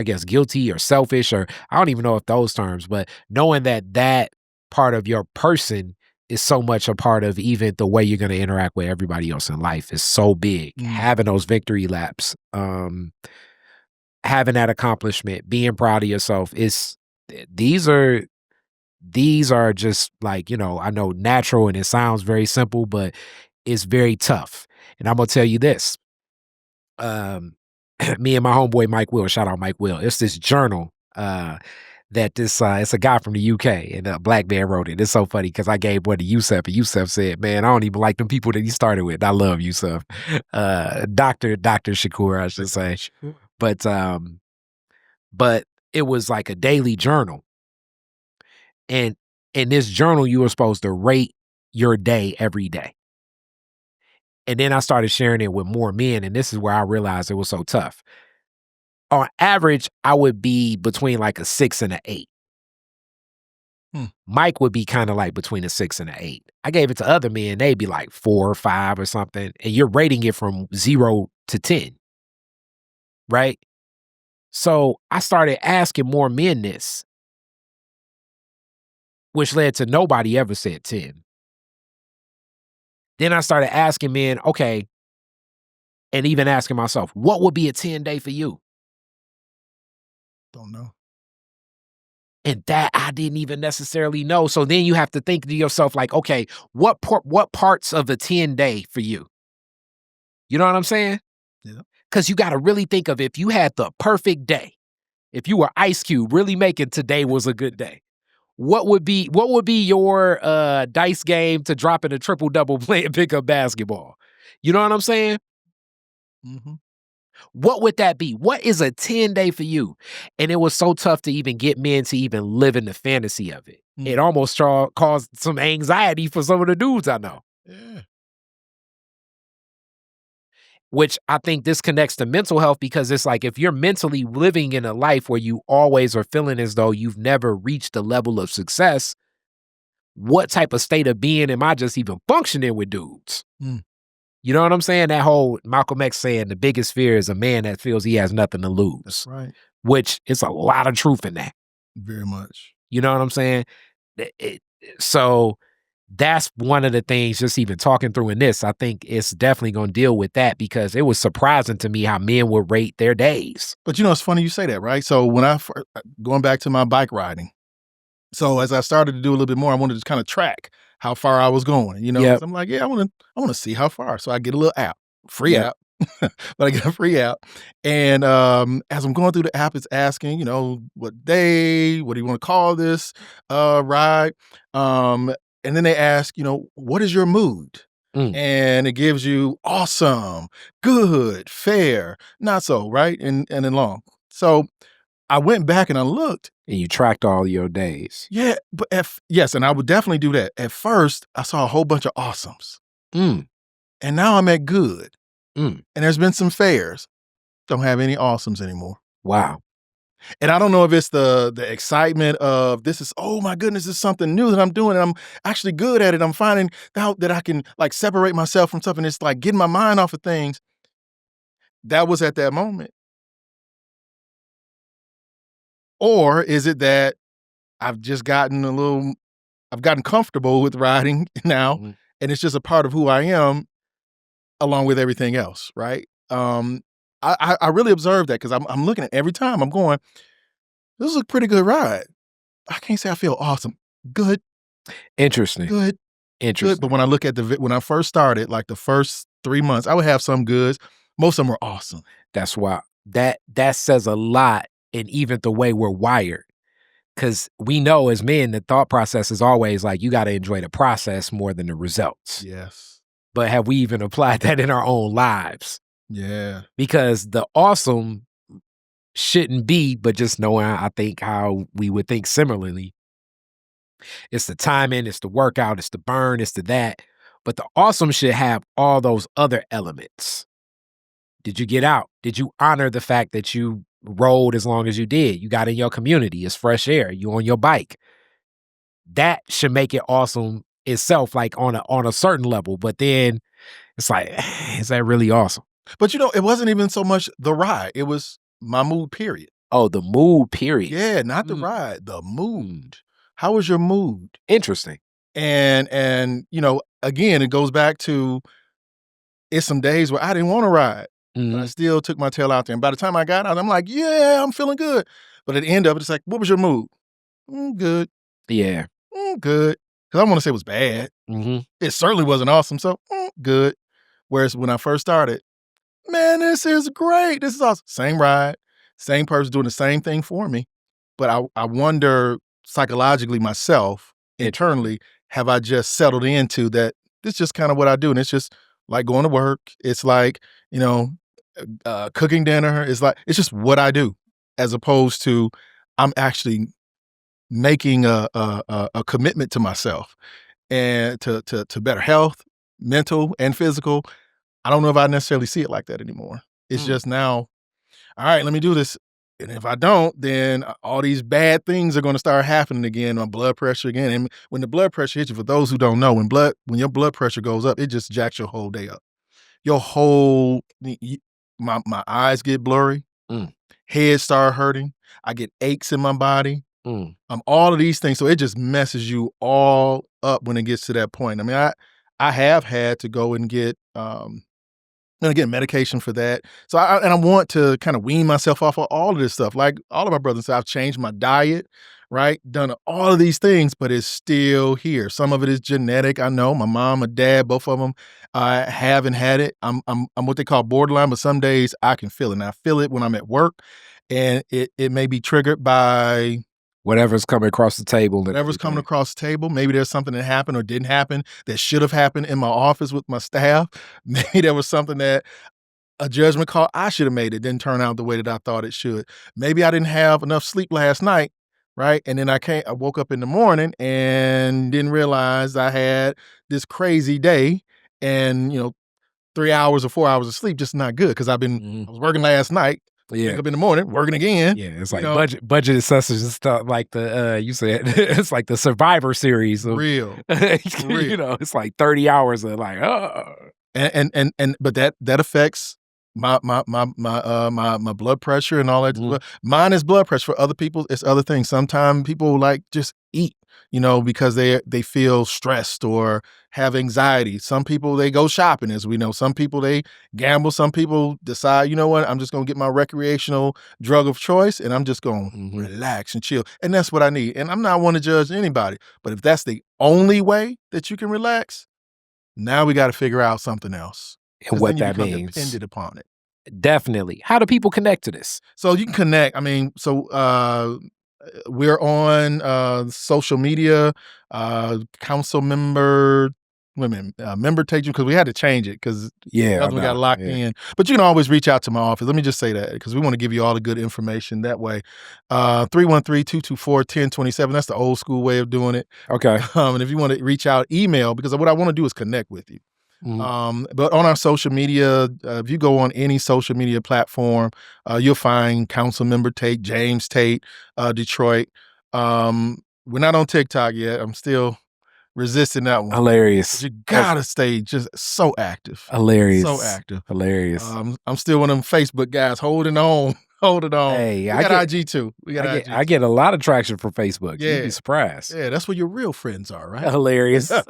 guess guilty or selfish, or I don't even know if those terms, but knowing that part of your person is so much a part of even the way you're going to interact with everybody else in life is so big. Having those victory laps, having that accomplishment, being proud of yourself these are just like, I know natural and it sounds very simple, but it's very tough. And I'm going to tell you this. Me and my homeboy Mike Will, shout out Mike Will. It's this journal that it's a guy from the UK and a black man wrote it. It's so funny because I gave one to Yusuf and Yusuf said, man, I don't even like them people that he started with. I love Yusuf. Dr. Shakur, I should say. But it was like a daily journal. And in this journal, you were supposed to rate your day every day. And then I started sharing it with more men, and this is where I realized it was so tough. On average, I would be between like a 6 and an 8. Mike would be kind of like between a 6 and an 8. I gave it to other men, they'd be like 4 or 5 or something, and you're rating it from 0 to 10, right? So I started asking more men this, which led to nobody ever said 10. Then I started asking men, okay, and even asking myself, what would be a 10-day for you? Don't know. And that I didn't even necessarily know. So then you have to think to yourself like, okay, what parts of a 10-day for you? You know what I'm saying? Yeah. Because you got to really think of if you had the perfect day, if you were Ice Cube, really making today was a good day. What would be your dice game to drop in a triple-double playing pickup basketball? You know what I'm saying? Mm-hmm. What would that be? What is a 10-day for you? And it was so tough to even get men to even live in the fantasy of it. It almost caused some anxiety for some of the dudes I know. Yeah. Which I think this connects to mental health because it's like if you're mentally living in a life where you always are feeling as though you've never reached a level of success, what type of state of being am I just even functioning with dudes? You know what I'm saying? That whole Malcolm X saying the biggest fear is a man that feels he has nothing to lose. That's right. Which is a lot of truth in that. Very much. You know what I'm saying? So that's one of the things, just even talking through in this, I think it's definitely going to deal with that, because it was surprising to me how men would rate their days. But it's funny you say that, right? So when going back to my bike riding, so as I started to do a little bit more, I wanted to kind of track how far I was going, Yep. 'cause I'm like, yeah, I want to see how far. So I get a little app, free Yep. app, but I get a free app. And as I'm going through the app, it's asking, what day, what do you want to call this ride? And then they ask, what is your mood? Mm. And it gives you awesome, good, fair, not so, right? And then long. So I went back and I looked. And you tracked all your days. Yeah, but yes, and I would definitely do that. At first, I saw a whole bunch of awesomes. Mm. And now I'm at good. Mm. And there's been some fairs. Don't have any awesomes anymore. Wow. And I don't know if it's the excitement of this is, oh my goodness, this is something new that I'm doing, and I'm actually good at it. I'm finding out that I can like separate myself from something. It's like getting my mind off of things. That was at that moment. Or is it that I've gotten comfortable with riding now, Mhm. and it's just a part of who I am along with everything else, right? I really observed that, because I'm looking at every time I'm going, this is a pretty good ride. I can't say I feel awesome. Good, Interesting. good, Interesting. But when I look at when I first started, like the first 3 months, I would have some goods. Most of them were awesome. That's why that says a lot in even the way we're wired. Because we know as men, the thought process is always like, you got to enjoy the process more than the results. Yes. But have we even applied that in our own lives? Yeah. Because the awesome shouldn't be, but just knowing, I think, how we would think similarly. It's the timing, it's the workout, it's the burn, it's the that. But the awesome should have all those other elements. Did you get out? Did you honor the fact that you rode as long as you did? You got in your community. It's fresh air. You on your bike. That should make it awesome itself, like on a certain level. But then it's like, is that really awesome? But it wasn't even so much the ride. It was my mood, period. Oh, the mood, period. Yeah, not the ride, the mood. How was your mood? Interesting. And again, it goes back to, it's some days where I didn't want to ride. But I still took my tail out there. And by the time I got out, I'm like, yeah, I'm feeling good. But at the end of it, it's like, what was your mood? Good. Yeah. Good. Because I don't want to say it was bad. Mm-hmm. It certainly wasn't awesome. So, good. Whereas when I first started, man, this is great. This is awesome. Same ride, same person doing the same thing for me. But I wonder psychologically myself, internally, have I just settled into that this is just kind of what I do. And it's just like going to work. It's like, cooking dinner. It's just what I do, as opposed to I'm actually making a commitment to myself and to better health, mental and physical. I don't know if I necessarily see it like that anymore. It's just now, all right, let me do this. And if I don't, then all these bad things are going to start happening again. My blood pressure again. And when the blood pressure hits you, for those who don't know, when your blood pressure goes up, it just jacks your whole day up. My eyes get blurry, head start hurting. I get aches in my body. All of these things. So it just messes you all up when it gets to that point. I mean, I have had to go and get medication for that. So I want to kind of wean myself off of all of this stuff. Like all of my brothers, I've changed my diet, right? Done all of these things, but it's still here. Some of it is genetic. I know my mom, my dad, both of them haven't had it. I'm what they call borderline, but some days I can feel it. And I feel it when I'm at work, and it may be triggered by whatever's coming across the table. Whatever's coming across the table. Maybe there's something that happened or didn't happen that should have happened in my office with my staff. Maybe there was something that a judgment call I should have made. It didn't turn out the way that I thought it should. Maybe I didn't have enough sleep last night, right? And then I woke up in the morning and didn't realize I had this crazy day, and 3 hours or 4 hours of sleep just not good, because I was working last night. Wake up in the morning, working again. Yeah, it's like budget assessors and stuff, like the you said it's like the Survivor series. Real. It's like 30 hours of like, and but that affects my blood pressure and all that. Mine is blood pressure. For other people, it's other things. Sometimes people like just eat. because they feel stressed or have anxiety. Some people, they go shopping, as we know. Some people, they gamble. Some people decide, you know what, I'm just going to get my recreational drug of choice and I'm just going to relax and chill. And that's what I need. And I'm not one to judge anybody, but if that's the only way that you can relax, now we got to figure out something else. And what then you that become means. dependent upon it. Definitely. How do people connect to this? So you can connect. I mean, we're on social media, Councilmember, member Tate, because we had to change it because we got locked in. But you can always reach out to my office. Let me just say that because we want to give you all the good information that way. 313-224-1027. That's the old school way of doing it. Okay. And if you want to reach out, email, because what I want to do is connect with you. But on our social media, if you go on any social media platform, you'll find Councilmember Tate, James Tate, Detroit. We're not on TikTok yet. I'm still resisting that one. Hilarious. But you gotta stay just so active. Hilarious. So active. Hilarious. I'm still one of them Facebook guys holding on. Hey, we got IG too. I get a lot of traction from Facebook. Yeah. You'd be surprised. Yeah, that's where your real friends are, right? Hilarious. But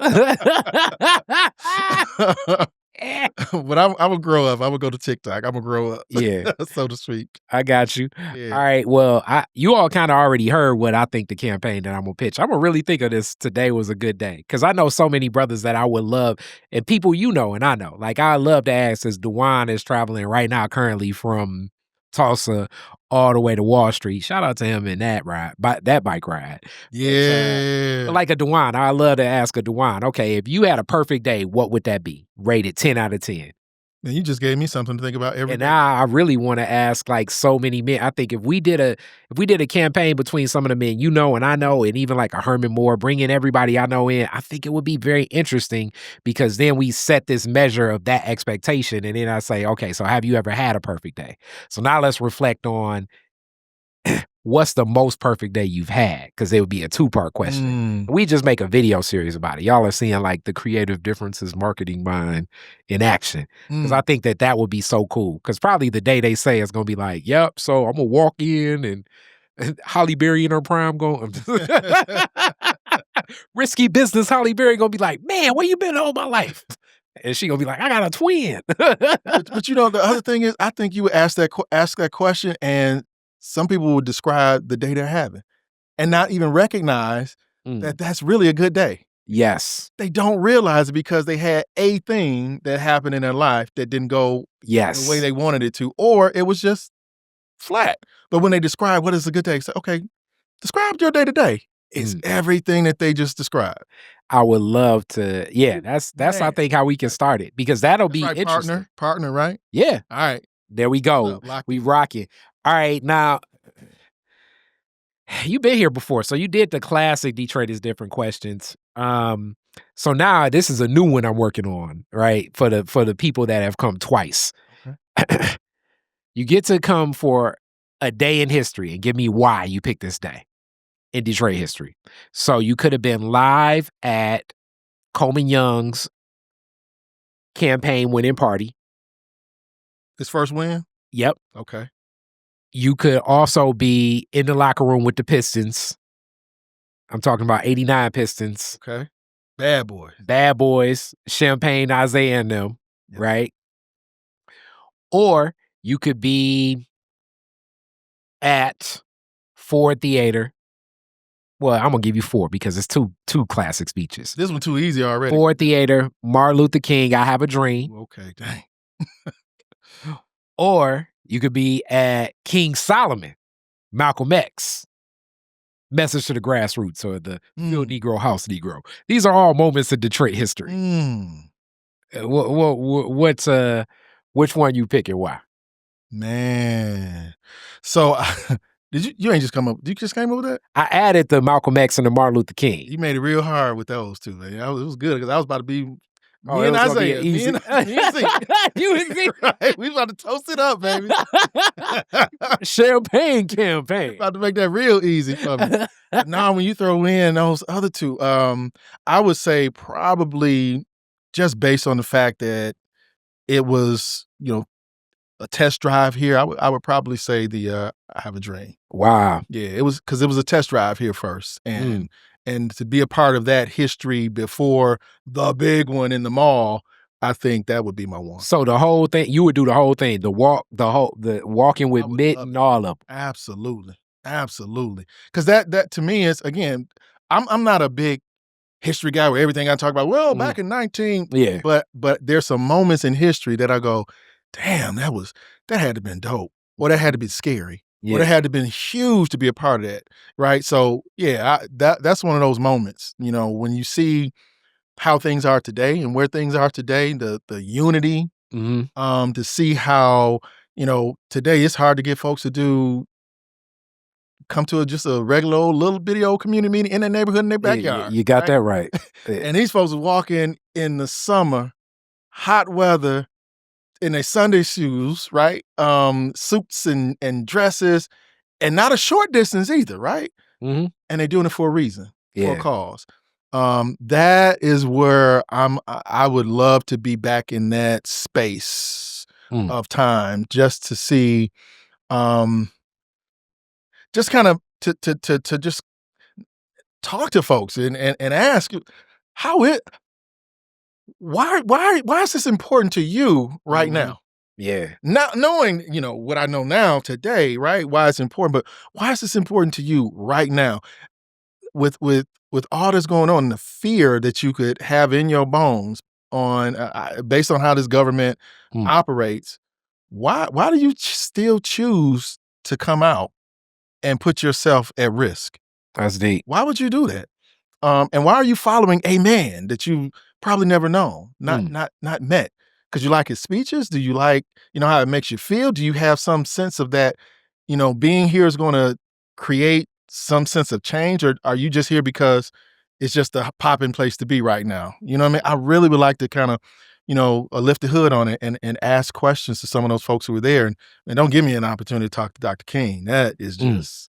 I'm gonna grow up. I'm gonna go to TikTok. I'm gonna grow up. Yeah. So to speak. I got you. Yeah. All right. Well, you all kind of already heard what I think the campaign that I'm gonna pitch. I'm gonna really think of this. Today was a good day because I know so many brothers that I would love, and people and I know. Like I love to ask, as Dewan is traveling right now currently from Tulsa all the way to Wall Street. Shout out to him in that bike ride. Yeah. But like a Dewan, I love to ask a Dewan, okay, if you had a perfect day, what would that be? Rated 10 out of 10. And you just gave me something to think about every day. And now I really want to ask like so many men. I think if we did a campaign between some of the men and I know, and even like a Herman Moore, bringing everybody I know in, I think it would be very interesting because then we set this measure of that expectation. And then I say, okay, so have you ever had a perfect day? So now let's reflect on what's the most perfect day you've had? Because it would be a 2-part question. We just make a video series about it. Y'all are seeing like the creative differences marketing mind in action. Because I think that would be so cool. Because probably the day they say it's going to be like, yep, so I'm going to walk in and Holly Berry in her prime going, risky business. Holly Berry going to be like, man, where you been all my life? And she going to be like, I got a twin. but the other thing is, I think you would ask that question and some people would describe the day they're having and not even recognize that that's really a good day. Yes. They don't realize it because they had a thing that happened in their life that didn't go the way they wanted it to, or it was just flat. But when they describe what is a good day, say, okay, describe your day today. It's everything that they just described. I would love to. Yeah, that's I think how we can start it because that'll be right, interesting. Partner, right? Yeah. All right. There we go. We rock it. All right, now you've been here before, so you did the classic Detroit is different questions. So now this is a new one I'm working on, right? For the people that have come twice. Okay. You get to come for a day in history and give me why you picked this day in Detroit history. So you could have been live at Coleman Young's campaign winning party. His first win? Yep. Okay. You could also be in the locker room with the Pistons. I'm talking about 89 Pistons. Okay. Bad boys. Bad boys, Champagne, Isaiah and them, right? Or you could be at Ford Theater. Well, I'm going to give you 4 because it's two classic speeches. This one too easy already. Ford Theater, Martin Luther King, I Have a Dream. Okay, dang. Or you could be at King Solomon, Malcolm X, Message to the Grassroots, or the Field Negro, House Negro. These are all moments in Detroit history. Which one you pick and why? Man. So you ain't just come up, you just came up with that? I added the Malcolm X and the Martin Luther King. You made it real hard with those two, man. It was good because I was about to be me and Isaiah. Me and you and Z. Right, we about to toast it up, baby. Champagne campaign. About to make that real easy for me. Now, when you throw in those other two, I would say probably just based on the fact that it was, a test drive here. I would probably say the I Have a Dream. Wow. Yeah, it was because it was a test drive here first, and and to be a part of that history before the big one in the mall, I think that would be my one. So the whole thing, you would do the whole thing, the walking with Mitt and all of them. Absolutely. Absolutely. Because that to me is, again, I'm not a big history guy where everything I talk about, well, back in 19, Yeah. but there's some moments in history that I go, damn, that had to been dope. Or that had to be scary. Yeah. Or that had to been huge to be a part of that. Right. So yeah, that's one of those moments, when you see how things are today and where things are today, the unity, to see how, today it's hard to get folks to come to just a regular old little bitty old community meeting in their neighborhood, in their backyard. You got that right. Yeah. And these folks are walking in the summer, hot weather, in their Sunday shoes, right? Suits and dresses, and not a short distance either, right? Mm-hmm. And they're doing it for a reason, for a Yeah. cause. That is where I would love to be back in that space of time, just to see, just kind of to just talk to folks and ask why is this important to you right now? Yeah. Not knowing, what I know now today, right? Why it's important, but why is this important to you right now? With all that's going on, the fear that you could have in your bones on based on how this government operates, why do you still choose to come out and put yourself at risk? That's deep. Why would you do that? And why are you following a man that you probably never known, not met? Because you like his speeches? Do you like, how it makes you feel? Do you have some sense of that, being here is going to create some sense of change? Or are you just here because it's just a popping place to be right now? You know what I mean? I really would like to kind of, lift the hood on it and ask questions to some of those folks who were there. And don't give me an opportunity to talk to Dr. King. That is just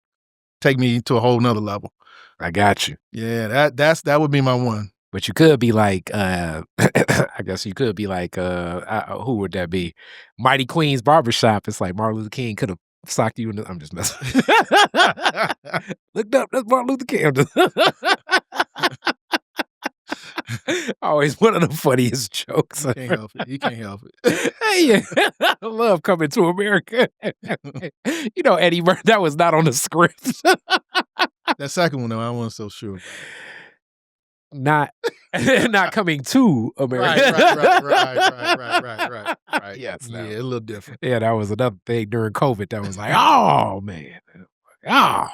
take me to a whole nother level. I got you. Yeah, that would be my one. But you could be like, I guess you could be like, who would that be? Mighty Queen's Barbershop. It's like Martin Luther King could have socked you in the, I'm just messing. Looked up, that's Martin Luther King. Always one of the funniest jokes. He can't help it. He can't help it. Hey, I love Coming to America. Eddie Murphy, that was not on the script. That second one, though, I wasn't so sure. Not Coming to America. Right. Yes, Yeah, a little different. Yeah, that was another thing during COVID that was like, oh, man. Oh,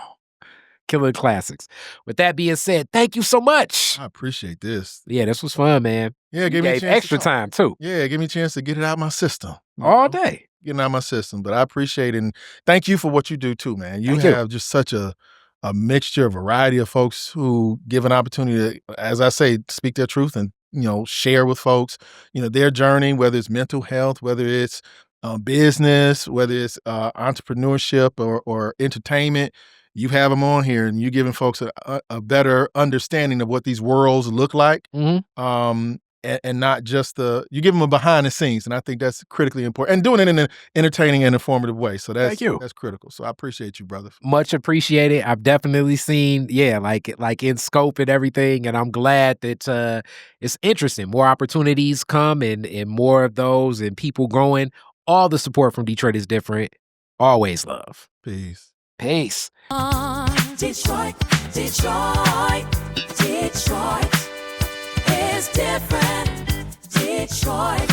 killer classics. With that being said, thank you so much. I appreciate this. Yeah, this was fun, man. Yeah, give me a chance extra time, too. Yeah, give me a chance to get it out of my system. All day. Getting out of my system. But I appreciate it. And thank you for what you do, too, man. You have just such a mixture, a variety of folks who give an opportunity to, as I say, speak their truth and, share with folks, their journey, whether it's mental health, whether it's business, whether it's entrepreneurship or entertainment. You have them on here and you're giving folks a better understanding of what these worlds look like. And not just you give them a behind the scenes. And I think that's critically important, and doing it in an entertaining and informative way. So that's critical. So I appreciate you, brother. Much appreciated. I've definitely seen, like in scope and everything. And I'm glad that it's interesting. More opportunities come and more of those and people growing. All the support from Detroit is different. Always love. Peace. Peace. Detroit is different. Detroit